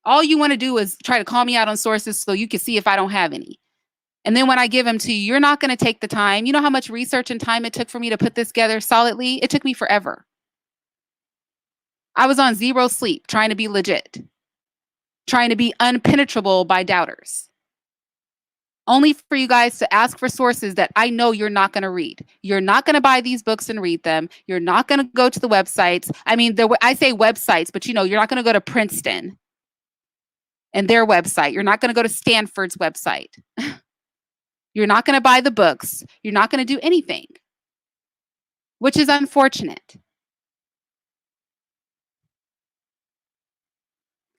All you want to do is try to call me out on sources so you can see if I don't have any. And then when I give them to you, you're not going to take the time. You know how much research and time it took for me to put this together solidly? It took me forever. I was on zero sleep trying to be legit, trying to be unpenetrable by doubters. Only for you guys to ask for sources that I know you're not going to read. You're not going to buy these books and read them. You're not going to go to the websites. I mean, I say websites, but you're not going to go to Princeton and their website. You're not going to go to Stanford's website. You're not going to buy the books. You're not going to do anything, which is unfortunate.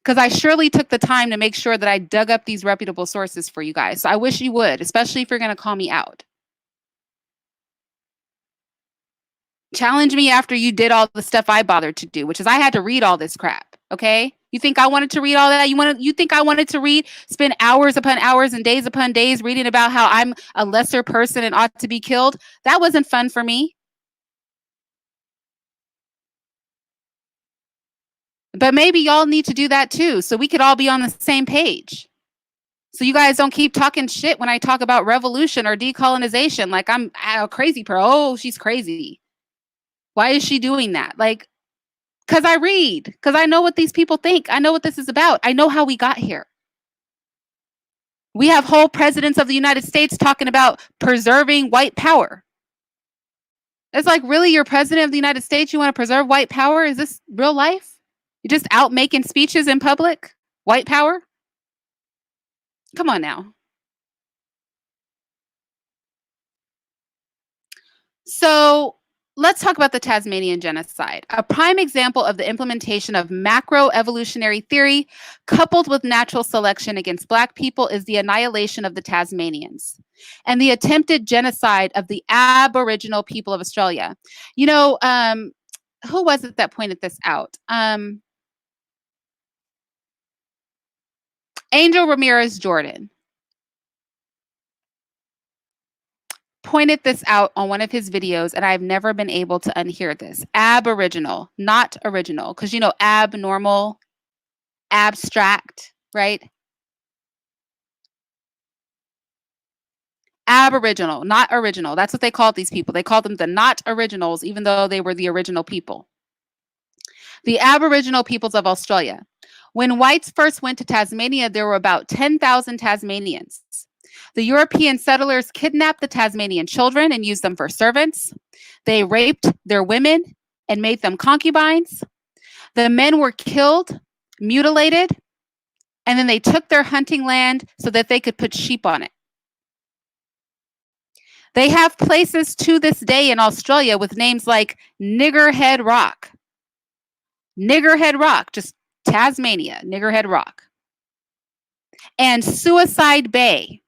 Because I surely took the time to make sure that I dug up these reputable sources for you guys. So I wish you would, especially if you're going to call me out. Challenge me after you did all the stuff I bothered to do, which is I had to read all this crap. Okay? You think I wanted to read all that? You think I wanted to spend hours upon hours and days upon days reading about how I'm a lesser person and ought to be killed? That wasn't fun for me. But maybe y'all need to do that too, so we could all be on the same page. So you guys don't keep talking shit when I talk about revolution or decolonization. Like I'm a crazy person. Oh, she's crazy. Why is she doing that? Like, because I read, because I know what these people think. I know what this is about. I know how we got here. We have whole presidents of the United States talking about preserving white power. It's like, really, you're president of the United States? You want to preserve white power? Is this real life? You're just out making speeches in public? White power? Come on now. So let's talk about the Tasmanian genocide. A prime example of the implementation of macroevolutionary theory coupled with natural selection against Black people is the annihilation of the Tasmanians and the attempted genocide of the Aboriginal people of Australia. Who was it that pointed this out? Angel Ramirez Jordan pointed this out on one of his videos, and I've never been able to unhear this. Aboriginal, not original, because abnormal, abstract, right? Aboriginal, not original. That's what they called these people. They called them the not originals, even though they were the original people. The Aboriginal peoples of Australia. When whites first went to Tasmania, there were about 10,000 Tasmanians. The European settlers kidnapped the Tasmanian children and used them for servants. They raped their women and made them concubines. The men were killed, mutilated, and then they took their hunting land so that they could put sheep on it. They have places to this day in Australia with names like Niggerhead Rock. Niggerhead Rock, just Tasmania, Niggerhead Rock. And Suicide Bay.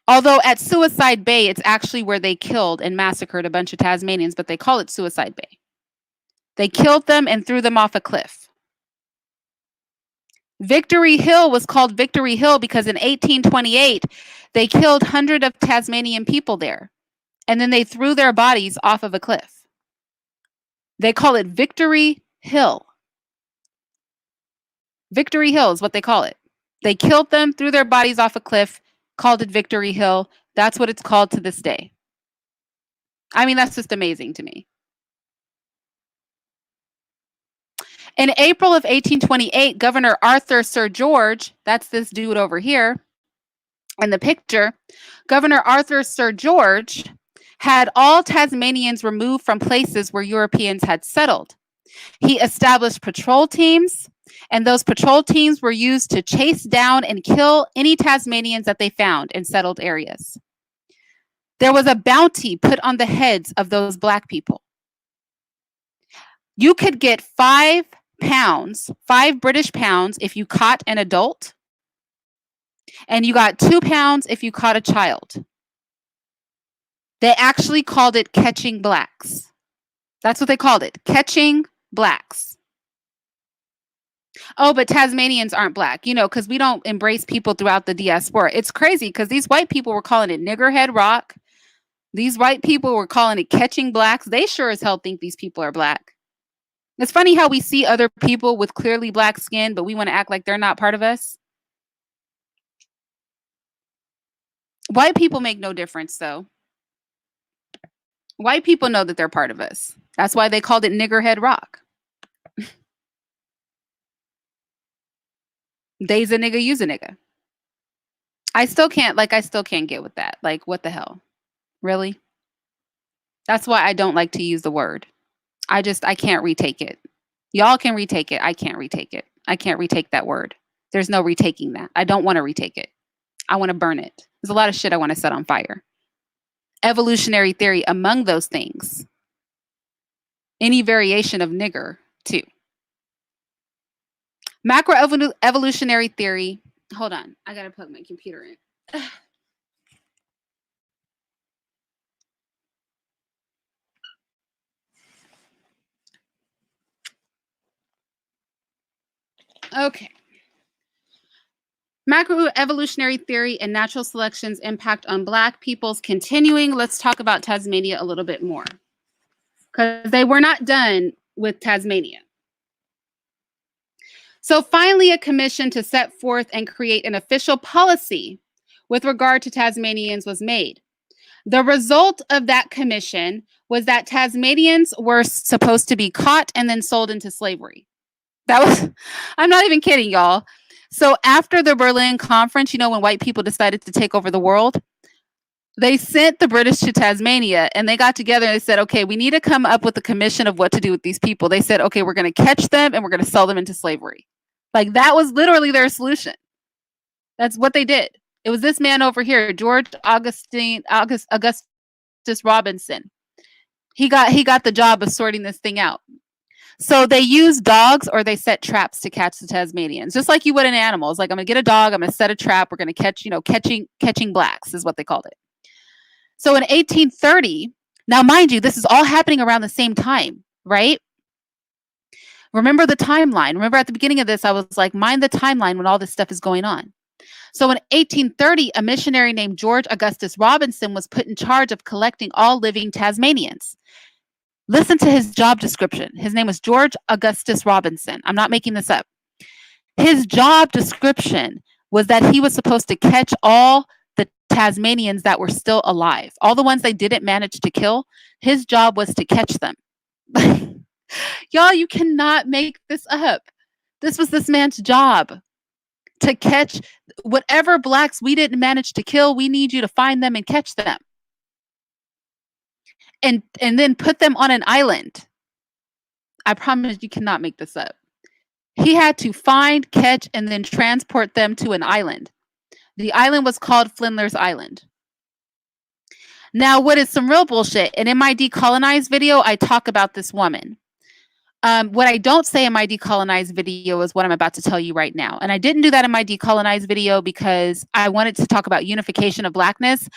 Although at Suicide Bay, it's actually where they killed and massacred a bunch of Tasmanians, but they call it Suicide Bay. They killed them and threw them off a cliff. Victory Hill was called Victory Hill because in 1828, they killed hundreds of Tasmanian people there, and then they threw their bodies off of a cliff. They call it Victory Hill. Victory Hill is what they call it. They killed them, threw their bodies off a cliff, called it Victory Hill. That's what it's called to this day. I mean, that's just amazing to me. In April of 1828, Governor Arthur Sir George, that's this dude over here in the picture, Governor Arthur Sir George had all Tasmanians removed from places where Europeans had settled. He established patrol teams, and those patrol teams were used to chase down and kill any Tasmanians that they found in settled areas. There was a bounty put on the heads of those Black people. You could get £5 British pounds if you caught an adult, and you got £2 if you caught a child. They actually called it catching Blacks. That's what they called it, catching Blacks. Oh, but Tasmanians aren't Black, because we don't embrace people throughout the diaspora. It's crazy because these white people were calling it Niggerhead Rock. These white people were calling it catching Blacks. They sure as hell think these people are Black. It's funny how we see other people with clearly Black skin, but we want to act like they're not part of us. White people make no difference, though. White people know that they're part of us. That's why they called it Niggerhead Rock. They's a nigga, you's a nigga. I still can't get with that. Like, what the hell? Really? That's why I don't like to use the word. I can't retake it. Y'all can retake it. I can't retake it. I can't retake that word. There's no retaking that. I don't want to retake it. I want to burn it. There's a lot of shit I want to set on fire. Evolutionary theory among those things. Any variation of nigger, too. Evolutionary theory. Hold on. I got to plug my computer in. Okay. Macroevolutionary theory and natural selection's impact on Black peoples. Continuing, let's talk about Tasmania a little bit more. Because they were not done with Tasmania. So finally, a commission to set forth and create an official policy with regard to Tasmanians was made. The result of that commission was that Tasmanians were supposed to be caught and then sold into slavery. I'm not even kidding, y'all. So after the Berlin Conference, when white people decided to take over the world, they sent the British to Tasmania and they got together and they said, okay, we need to come up with a commission of what to do with these people. They said, okay, we're going to catch them and we're going to sell them into slavery. Like, that was literally their solution. That's what they did. It was this man over here, George Augustus Robinson. He got the job of sorting this thing out. So they use dogs or they set traps to catch the Tasmanians, just like you would in animals. Like, I'm going to get a dog, I'm going to set a trap, we're going to catch, catching blacks is what they called it. So in 1830, now mind you, this is all happening around the same time, right? Remember the timeline. Remember at the beginning of this, I was like, mind the timeline when all this stuff is going on. So in 1830, a missionary named George Augustus Robinson was put in charge of collecting all living Tasmanians. Listen to his job description. His name was George Augustus Robinson. I'm not making this up. His job description was that he was supposed to catch all the Tasmanians that were still alive. All the ones they didn't manage to kill, his job was to catch them. Y'all, you cannot make this up. This was this man's job. To catch whatever blacks we didn't manage to kill, we need you to find them and catch them. And then put them on an island. I promise you cannot make this up. He had to find, catch, and then transport them to an island. The island was called Flinders Island. Now, what is some real bullshit? And in my decolonized video, I talk about this woman. What I don't say in my decolonized video is what I'm about to tell you right now. And I didn't do that in my decolonized video because I wanted to talk about unification of Blackness.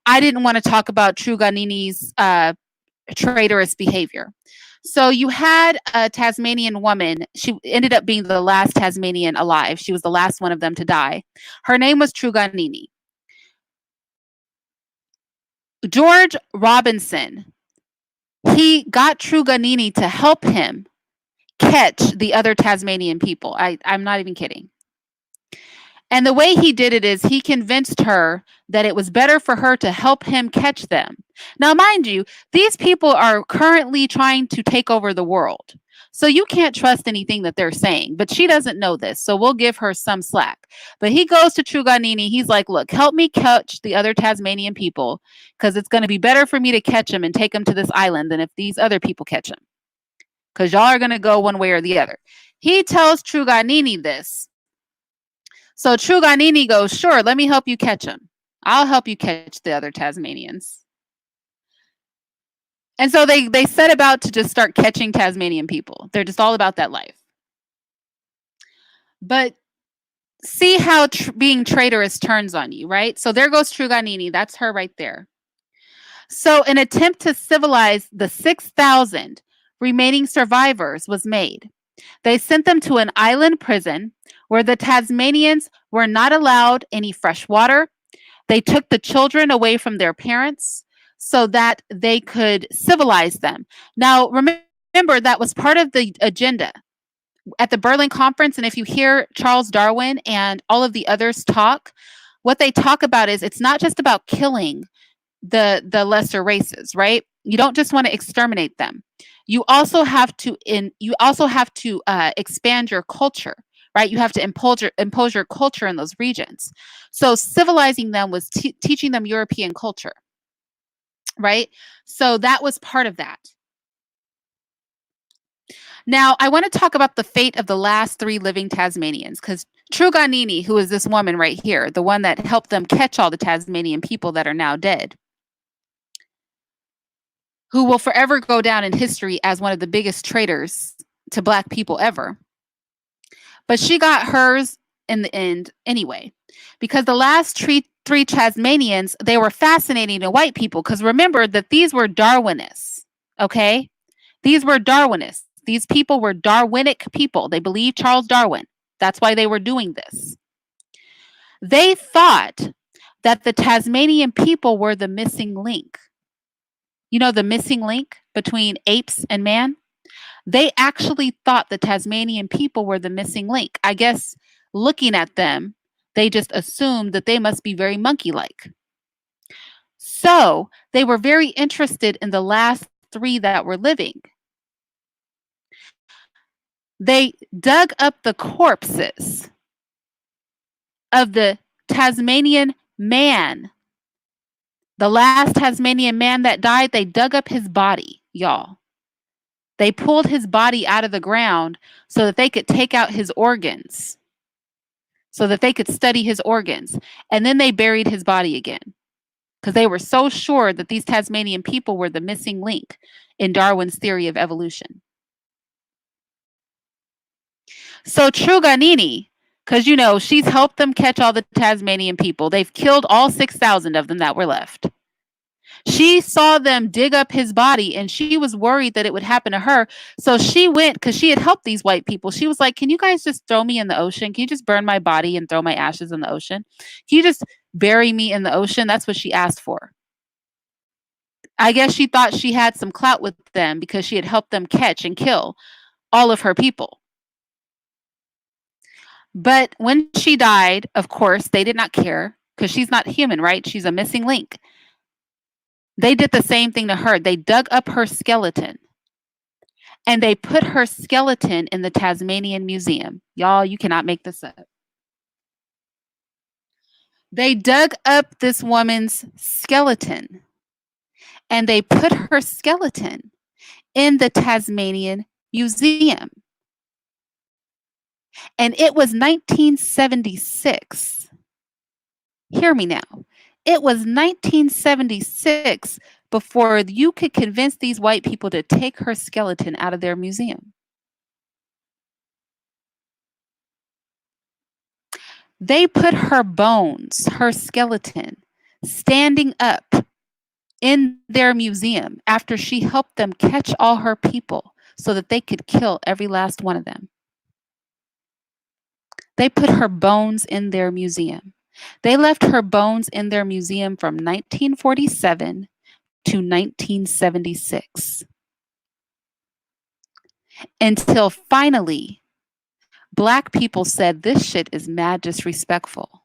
I didn't want to talk about Truganini's traitorous behavior. So you had a Tasmanian woman. She ended up being the last Tasmanian alive. She was the last one of them to die. Her name was Truganini. George Robinson, he got Truganini to help him catch the other Tasmanian people. I'm not even kidding. And the way he did it is he convinced her that it was better for her to help him catch them. Now, mind you, these people are currently trying to take over the world. So you can't trust anything that they're saying, but she doesn't know this. So we'll give her some slack. But he goes to Truganini. He's like, look, help me catch the other Tasmanian people because it's going to be better for me to catch them and take them to this island than if these other people catch them. Because y'all are going to go one way or the other. He tells Truganini this. So Truganini goes, sure, let me help you catch him. I'll help you catch the other Tasmanians. And so they set about to just start catching Tasmanian people. They're just all about that life. But see how being traitorous turns on you, right? So there goes Truganini. That's her right there. So an attempt to civilize the 6,000 remaining survivors was made. They sent them to an island prison where the Tasmanians were not allowed any fresh water. They took the children away from their parents so that they could civilize them. Now, remember, that was part of the agenda at the Berlin Conference. And if you hear Charles Darwin and all of the others talk, what they talk about is it's not just about killing the lesser races, right? You don't just want to exterminate them. You also have to expand your culture, right? You have to impose your culture in those regions. So civilizing them was teaching them European culture, right? So that was part of that. Now, I want to talk about the fate of the last 3 living Tasmanians, because Truganini, who is this woman right here, the one that helped them catch all the Tasmanian people that are now dead, who will forever go down in history as one of the biggest traitors to Black people ever. But she got hers in the end anyway, because the last 3 Tasmanians, they were fascinating to white people, because remember that these were Darwinists, okay? These were Darwinists. These people were Darwinic people. They believed Charles Darwin. That's why they were doing this. They thought that the Tasmanian people were the missing link. You know, the missing link between apes and man? They actually thought the Tasmanian people were the missing link. I guess looking at them, they just assumed that they must be very monkey-like. So they were very interested in the last 3 that were living. They dug up the corpses of the Tasmanian man. The last Tasmanian man that died, they dug up his body, y'all. They pulled his body out of the ground so that they could take out his organs, so that they could study his organs. And then they buried his body again, because they were so sure that these Tasmanian people were the missing link in Darwin's theory of evolution. So Truganini, because you know, she's helped them catch all the Tasmanian people. They've killed all 6,000 of them that were left. She saw them dig up his body and she was worried that it would happen to her. So she went, because she had helped these white people. She was like, can you guys just throw me in the ocean? Can you just burn my body and throw my ashes in the ocean? Can you just bury me in the ocean? That's what she asked for. I guess she thought she had some clout with them because she had helped them catch and kill all of her people. But when she died, of course, they did not care, because she's not human, right? She's a missing link. They did the same thing to her. They dug up her skeleton and they put her skeleton in the Tasmanian Museum. Y'all, you cannot make this up. They dug up this woman's skeleton and they put her skeleton in the Tasmanian Museum. And it was 1976. Hear me now. It was 1976 before you could convince these white people to take her skeleton out of their museum. They put her bones, her skeleton, standing up in their museum after she helped them catch all her people so that they could kill every last one of them. They put her bones in their museum. They left her bones in their museum from 1947 to 1976. Until finally, Black people said this shit is mad disrespectful.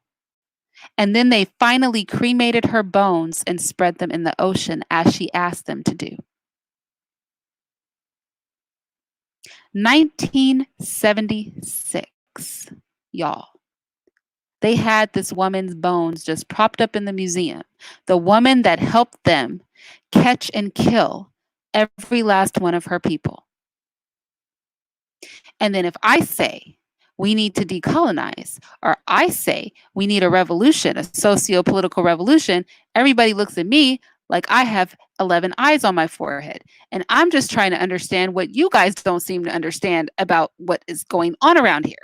And then they finally cremated her bones and spread them in the ocean as she asked them to do. 1976, y'all. They had this woman's bones just propped up in the museum. The woman that helped them catch and kill every last one of her people. And then if I say we need to decolonize, or I say we need a revolution, a socio-political revolution, everybody looks at me like I have 11 eyes on my forehead. And I'm just trying to understand what you guys don't seem to understand about what is going on around here.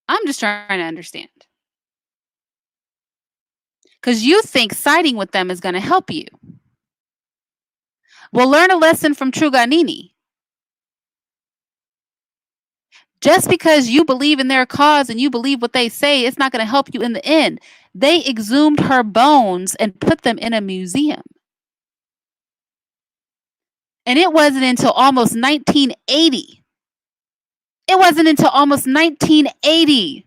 I'm just trying to understand. Because you think siding with them is going to help you. Well, learn a lesson from Truganini. Just because you believe in their cause and you believe what they say, it's not going to help you in the end. They exhumed her bones and put them in a museum. And it wasn't until almost 1980. It wasn't until almost 1980.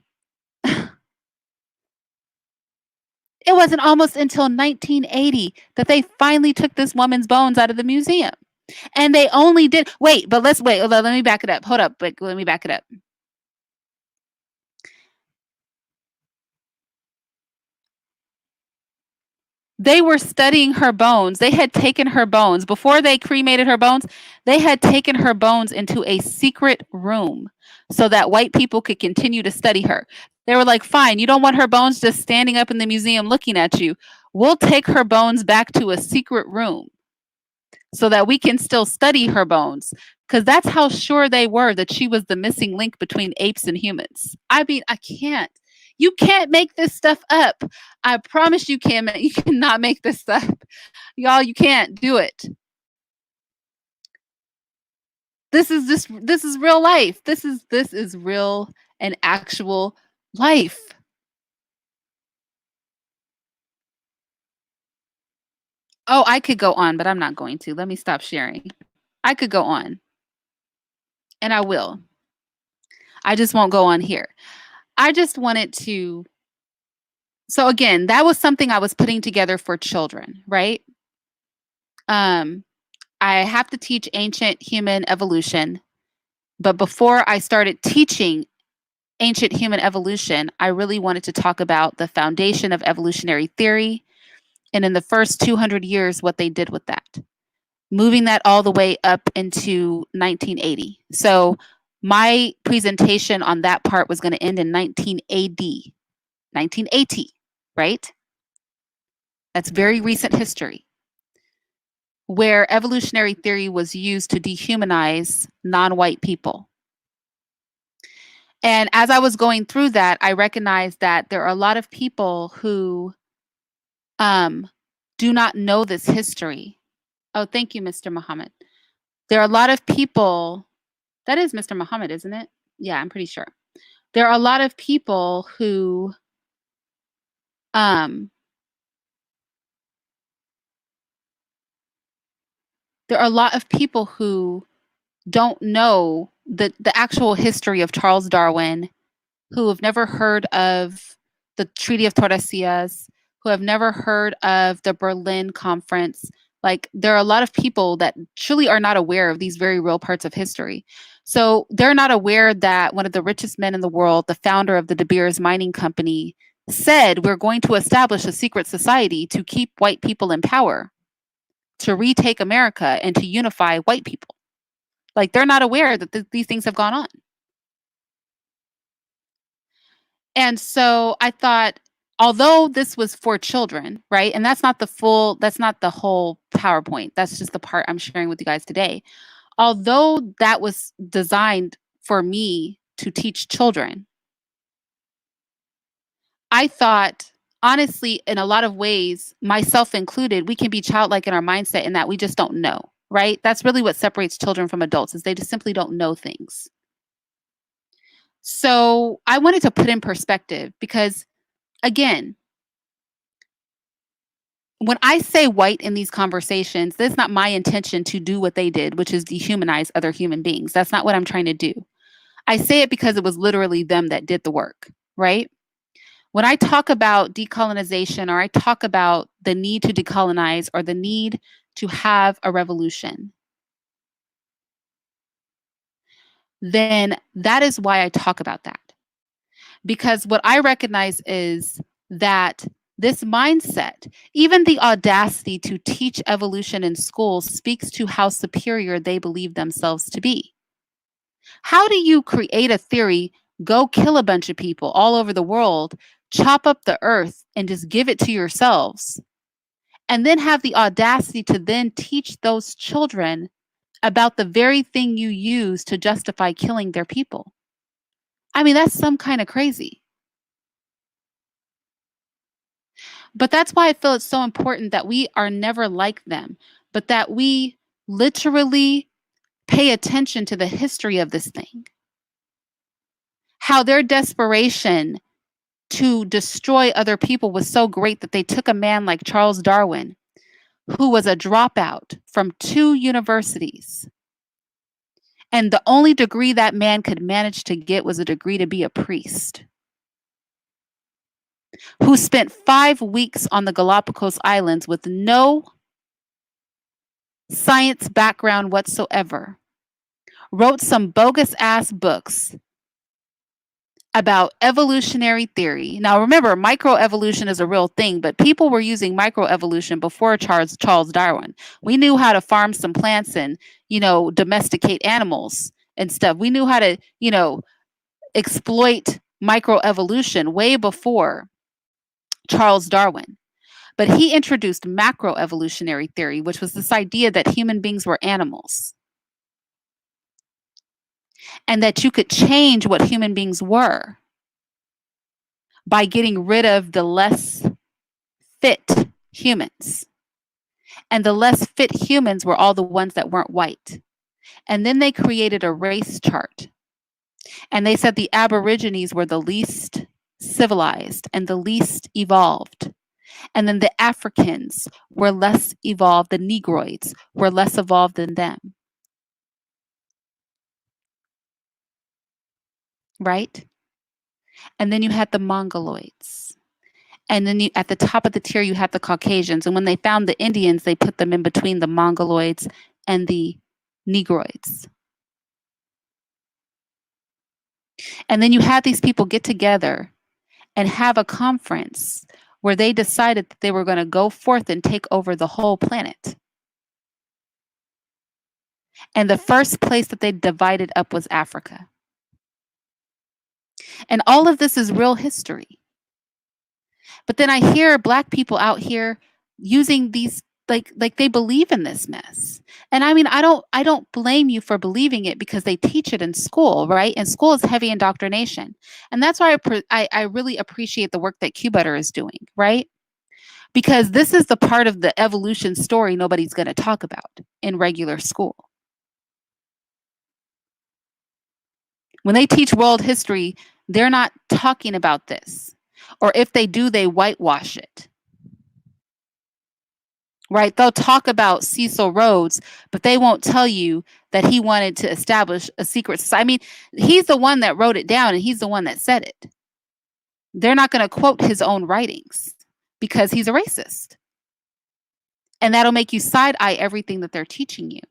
It wasn't almost until 1980 that they finally took this woman's bones out of the museum. And they only did, wait, but let's wait. Let me back it up. Hold up. Wait, let me back it up. They were studying her bones. They had taken her bones. Before they cremated her bones, they had taken her bones into a secret room so that white people could continue to study her. They were like, fine, you don't want her bones just standing up in the museum looking at you. We'll take her bones back to a secret room so that we can still study her bones. Because that's how sure they were that she was the missing link between apes and humans. I mean, I can't. You can't make this stuff up. I promise you can. You cannot make this up. Y'all, you can't do it. This is real life. This is real and actual life. Oh, I could go on, but I'm not going to. Let me stop sharing. I could go on. And I will. I just won't go on here. I just wanted to. So again, that was something I was putting together for children, right? I have to teach ancient human evolution, but before I started teaching ancient human evolution, I really wanted to talk about the foundation of evolutionary theory, and in the first 200 years, what they did with that, moving that all the way up into 1980. So my presentation on that part was going to end in 19 AD, 1980, right? That's very recent history, where evolutionary theory was used to dehumanize non-white people. And as I was going through that, I recognized that there are a lot of people who do not know this history. Oh, thank you, Mr. Muhammad. There are a lot of people, that is Mr. Muhammad, isn't it? Yeah, I'm pretty sure. There are a lot of people who don't know the actual history of Charles Darwin, who have never heard of the Treaty of Tordesillas, who have never heard of the Berlin Conference. Like, there are a lot of people that truly are not aware of these very real parts of history. So they're not aware that one of the richest men in the world, the founder of the De Beers Mining Company, said, we're going to establish a secret society to keep white people in power, to retake America and to unify white people. Like, they're not aware that these things have gone on. And so I thought, although this was for children, right? And that's not the whole PowerPoint. That's just the part I'm sharing with you guys today. Although that was designed for me to teach children, I thought, honestly, in a lot of ways, myself included, we can be childlike in our mindset in that we just don't know, right? That's really what separates children from adults, is they just simply don't know things. So I wanted to put in perspective because, again, when I say white in these conversations, that's not my intention to do what they did, which is dehumanize other human beings. That's not what I'm trying to do. I say it because it was literally them that did the work, right? When I talk about decolonization, or I talk about the need to decolonize, or the need to have a revolution, then that is why I talk about that. Because what I recognize is that this mindset, even the audacity to teach evolution in schools, speaks to how superior they believe themselves to be. How do you create a theory, go kill a bunch of people all over the world, chop up the earth, and just give it to yourselves, and then have the audacity to then teach those children about the very thing you use to justify killing their people? I mean, that's some kind of crazy. But that's why I feel it's so important that we are never like them, but that we literally pay attention to the history of this thing. How their desperation to destroy other people was so great that they took a man like Charles Darwin, who was a dropout from 2 universities. And the only degree that man could manage to get was a degree to be a priest, who spent 5 weeks on the Galapagos Islands with no science background whatsoever, wrote some bogus ass books about evolutionary theory. Now remember, microevolution is a real thing, but people were using microevolution before Charles Darwin. We knew how to farm some plants and, domesticate animals and stuff. We knew how to, exploit microevolution way before Charles Darwin. But he introduced macroevolutionary theory, which was this idea that human beings were animals and that you could change what human beings were by getting rid of the less fit humans. And the less fit humans were all the ones that weren't white. And then they created a race chart. And they said the Aborigines were the least civilized and the least evolved. And then the Africans were less evolved. The Negroids were less evolved than them. Right? And then you had the Mongoloids. And then at the top of the tier, you had the Caucasians. And when they found the Indians, they put them in between the Mongoloids and the Negroids. And then you had these people get together and have a conference where they decided that they were going to go forth and take over the whole planet. And the first place that they divided up was Africa. And all of this is real history. But then I hear Black people out here using these like they believe in this mess. And I mean, I don't blame you for believing it because they teach it in school, right? And school is heavy indoctrination. And that's why I really appreciate the work that Q-Butter is doing, right? Because this is the part of the evolution story nobody's going to talk about in regular school. When they teach world history, they're not talking about this. Or if they do, they whitewash it. Right? They'll talk about Cecil Rhodes, but they won't tell you that he wanted to establish a secret society. I mean, he's the one that wrote it down and he's the one that said it. They're not going to quote his own writings because he's a racist. And that'll make you side-eye everything that they're teaching you.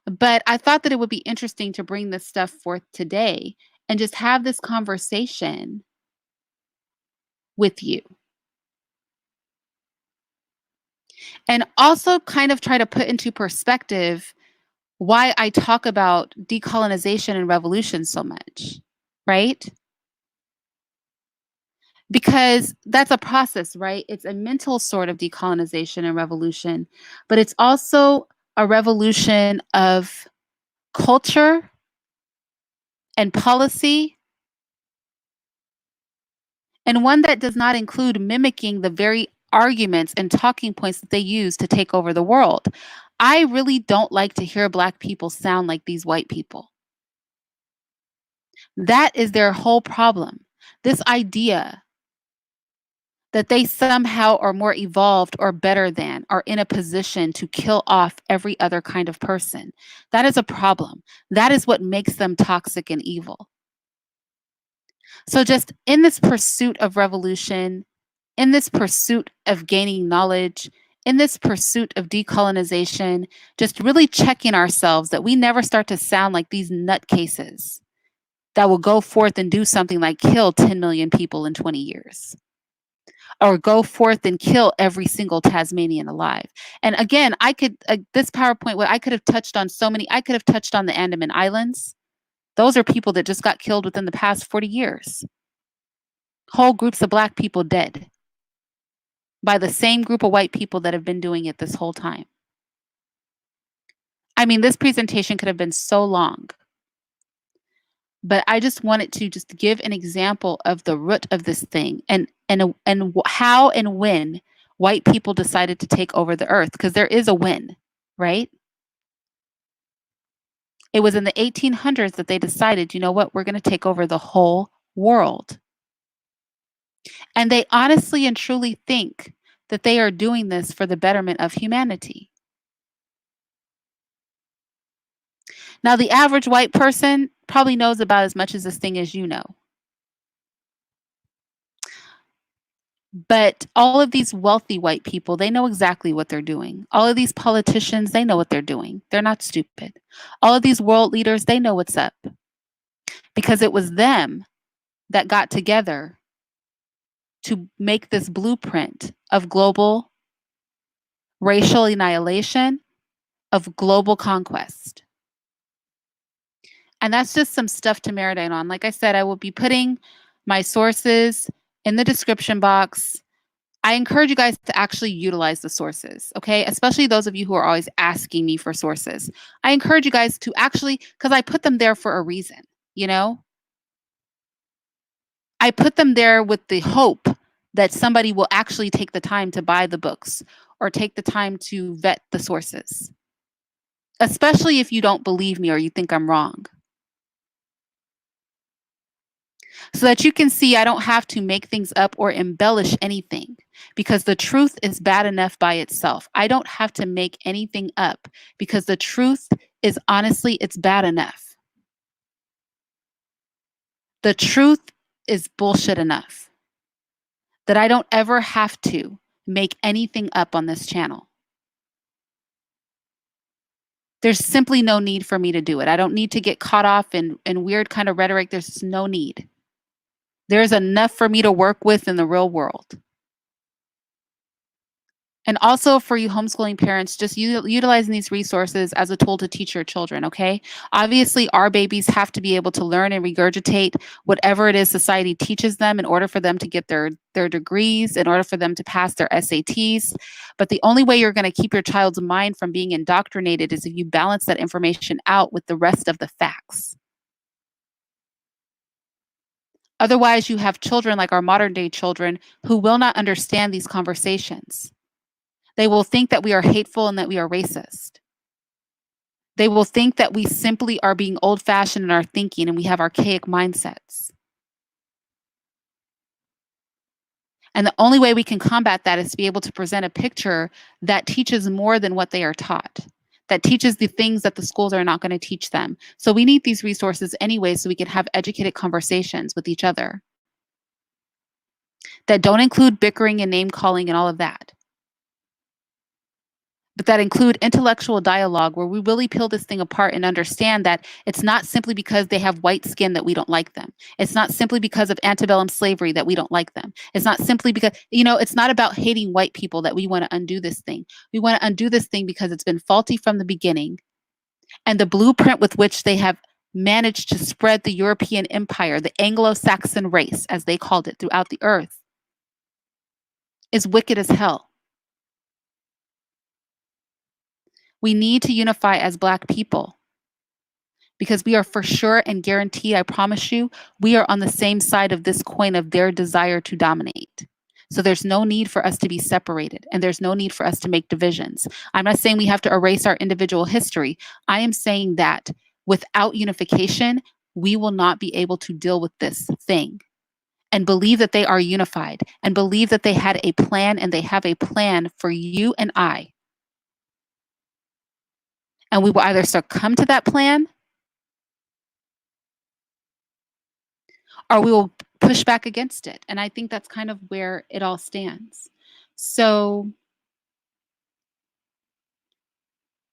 But I thought that it would be interesting to bring this stuff forth today and just have this conversation with you. And also kind of try to put into perspective why I talk about decolonization and revolution so much, right? Because that's a process, right? It's a mental sort of decolonization and revolution, but it's also a revolution of culture and policy, and one that does not include mimicking the very arguments and talking points that they use to take over the world. I really don't like to hear Black people sound like these white people. That is their whole problem. This idea that they somehow are more evolved or better than, are in a position to kill off every other kind of person. That is a problem. That is what makes them toxic and evil. So just in this pursuit of revolution, in this pursuit of gaining knowledge, in this pursuit of decolonization, just really checking ourselves that we never start to sound like these nutcases that will go forth and do something like kill 10 million people in 20 years. Or go forth and kill every single Tasmanian alive. And again, I could, this PowerPoint, I could have touched on I could have touched on the Andaman Islands. Those are people that just got killed within the past 40 years. Whole groups of Black people dead by the same group of white people that have been doing it this whole time. I mean, this presentation could have been so long, but I just wanted to just give an example of the root of this thing and how and when white people decided to take over the earth, because there is a when, right? It was in the 1800s that they decided, you know what, we're going to take over the whole world. And they honestly and truly think that they are doing this for the betterment of humanity. Now, the average white person probably knows about as much as this thing as you know. But all of these wealthy white people, they know exactly what they're doing. All of these politicians, they know what they're doing. They're not stupid. All of these world leaders, they know what's up. Because it was them that got together to make this blueprint of global racial annihilation, of global conquest. And that's just some stuff to marinate on. Like I said, I will be putting my sources in the description box. I encourage you guys to actually utilize the sources, okay? Especially those of you who are always asking me for sources. I encourage you guys to actually, because I put them there for a reason, you know? I put them there with the hope that somebody will actually take the time to buy the books or take the time to vet the sources, especially if you don't believe me or you think I'm wrong. So that you can see I don't have to make things up or embellish anything because the truth is bad enough by itself. I don't have to make anything up because the truth is honestly, it's bad enough. The truth is bullshit enough that I don't ever have to make anything up on this channel. There's simply no need for me to do it. I don't need to get caught off in weird kind of rhetoric. There's no need. There's enough for me to work with in the real world. And also for you homeschooling parents, just utilizing these resources as a tool to teach your children, okay? Obviously, our babies have to be able to learn and regurgitate whatever it is society teaches them in order for them to get their degrees, in order for them to pass their SATs. But the only way you're going to keep your child's mind from being indoctrinated is if you balance that information out with the rest of the facts. Otherwise, you have children like our modern day children who will not understand these conversations. They will think that we are hateful and that we are racist. They will think that we simply are being old-fashioned in our thinking and we have archaic mindsets. And the only way we can combat that is to be able to present a picture that teaches more than what they are taught, that teaches the things that the schools are not going to teach them. So we need these resources anyway so we can have educated conversations with each other that don't include bickering and name-calling and all of that, but that include intellectual dialogue where we really peel this thing apart and understand that it's not simply because they have white skin that we don't like them. It's not simply because of antebellum slavery that we don't like them. It's not simply because, it's not about hating white people that we want to undo this thing. We want to undo this thing because it's been faulty from the beginning. And the blueprint with which they have managed to spread the European empire, the Anglo-Saxon race, as they called it, throughout the earth, is wicked as hell. We need to unify as Black people because we are for sure and guaranteed, I promise you, we are on the same side of this coin of their desire to dominate. So there's no need for us to be separated and there's no need for us to make divisions. I'm not saying we have to erase our individual history. I am saying that without unification, we will not be able to deal with this thing and believe that they are unified and believe that they had a plan and they have a plan for you and I. And we will either succumb to that plan or we will push back against it. And I think that's kind of where it all stands. So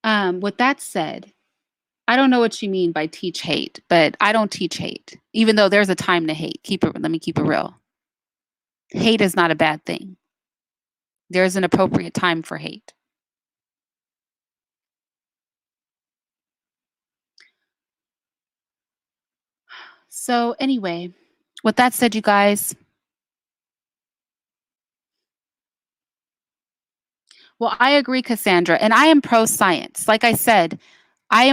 with that said, I don't know what you mean by teach hate, but I don't teach hate, even though there's a time to hate. Let me keep it real. Hate is not a bad thing. There's an appropriate time for hate. So anyway, with that said, you guys, well, I agree, Cassandra, and I am pro-science. Like I said, I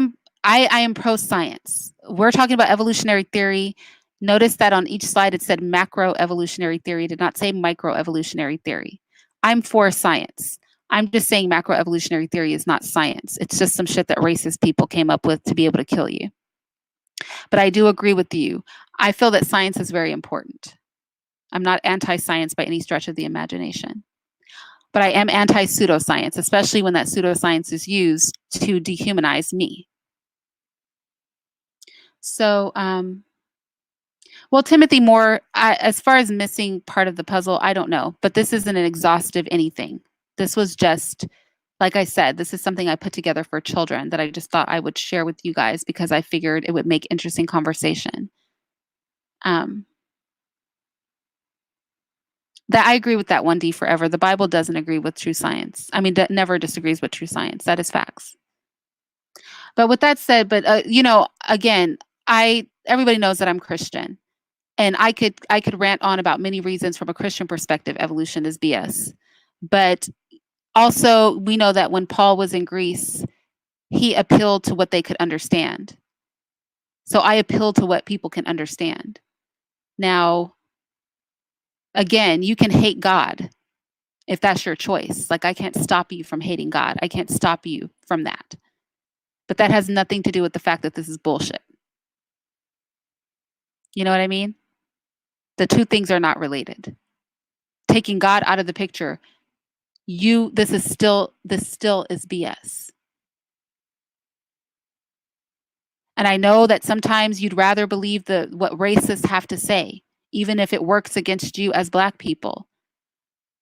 am pro-science. We're talking about evolutionary theory. Notice that on each slide it said macro evolutionary theory, it did not say micro evolutionary theory. I'm for science. I'm just saying macro evolutionary theory is not science. It's just some shit that racist people came up with to be able to kill you. But I do agree with you. I feel that science is very important. I'm not anti-science by any stretch of the imagination. But I am anti-pseudoscience, especially when that pseudoscience is used to dehumanize me. So, well, Timothy Moore, as far as missing part of the puzzle, I don't know. But this isn't an exhaustive anything. This was just, like I said, this is something I put together for children that I just thought I would share with you guys because I figured it would make interesting conversation. That I agree with that 1D forever. The Bible doesn't agree with true science. I mean, that never disagrees with true science. That is facts. But with that said, again, everybody knows that I'm Christian, and I could rant on about many reasons from a Christian perspective evolution is BS. But also, we know that when Paul was in Greece, he appealed to what they could understand. So I appeal to what people can understand. Now, again, you can hate God if that's your choice. Like, I can't stop you from hating God. I can't stop you from that. But that has nothing to do with the fact that this is bullshit. You know what I mean? The two things are not related. Taking God out of the picture, this still is BS. And I know that sometimes you'd rather believe what racists have to say, even if it works against you as Black people,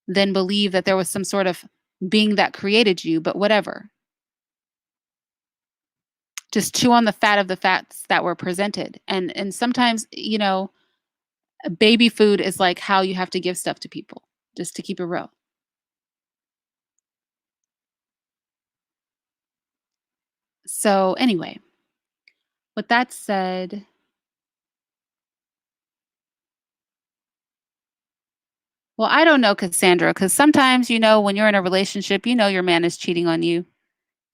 than believe that there was some sort of being that created you, but whatever. Just chew on the fat of the facts that were presented. And sometimes, baby food is like how you have to give stuff to people, just to keep it real. So anyway, with that said, well, I don't know, Cassandra, because sometimes, when you're in a relationship, your man is cheating on you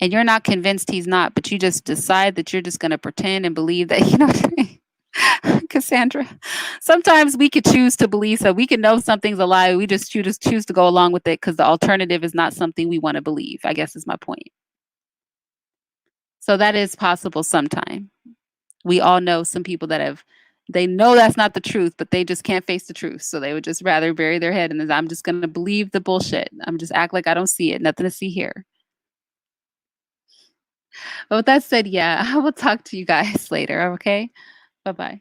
and you're not convinced he's not, but you just decide that you're just going to pretend and believe that, what I mean? Cassandra, sometimes we could choose to believe, so we can know something's a lie. We just choose to go along with it because the alternative is not something we want to believe, I guess is my point. So that is possible sometime. We all know some people that they know that's not the truth, but they just can't face the truth. So they would just rather bury their head in I'm just going to believe the bullshit. I'm just act like I don't see it. Nothing to see here. But with that said, yeah, I will talk to you guys later. Okay. Bye-bye.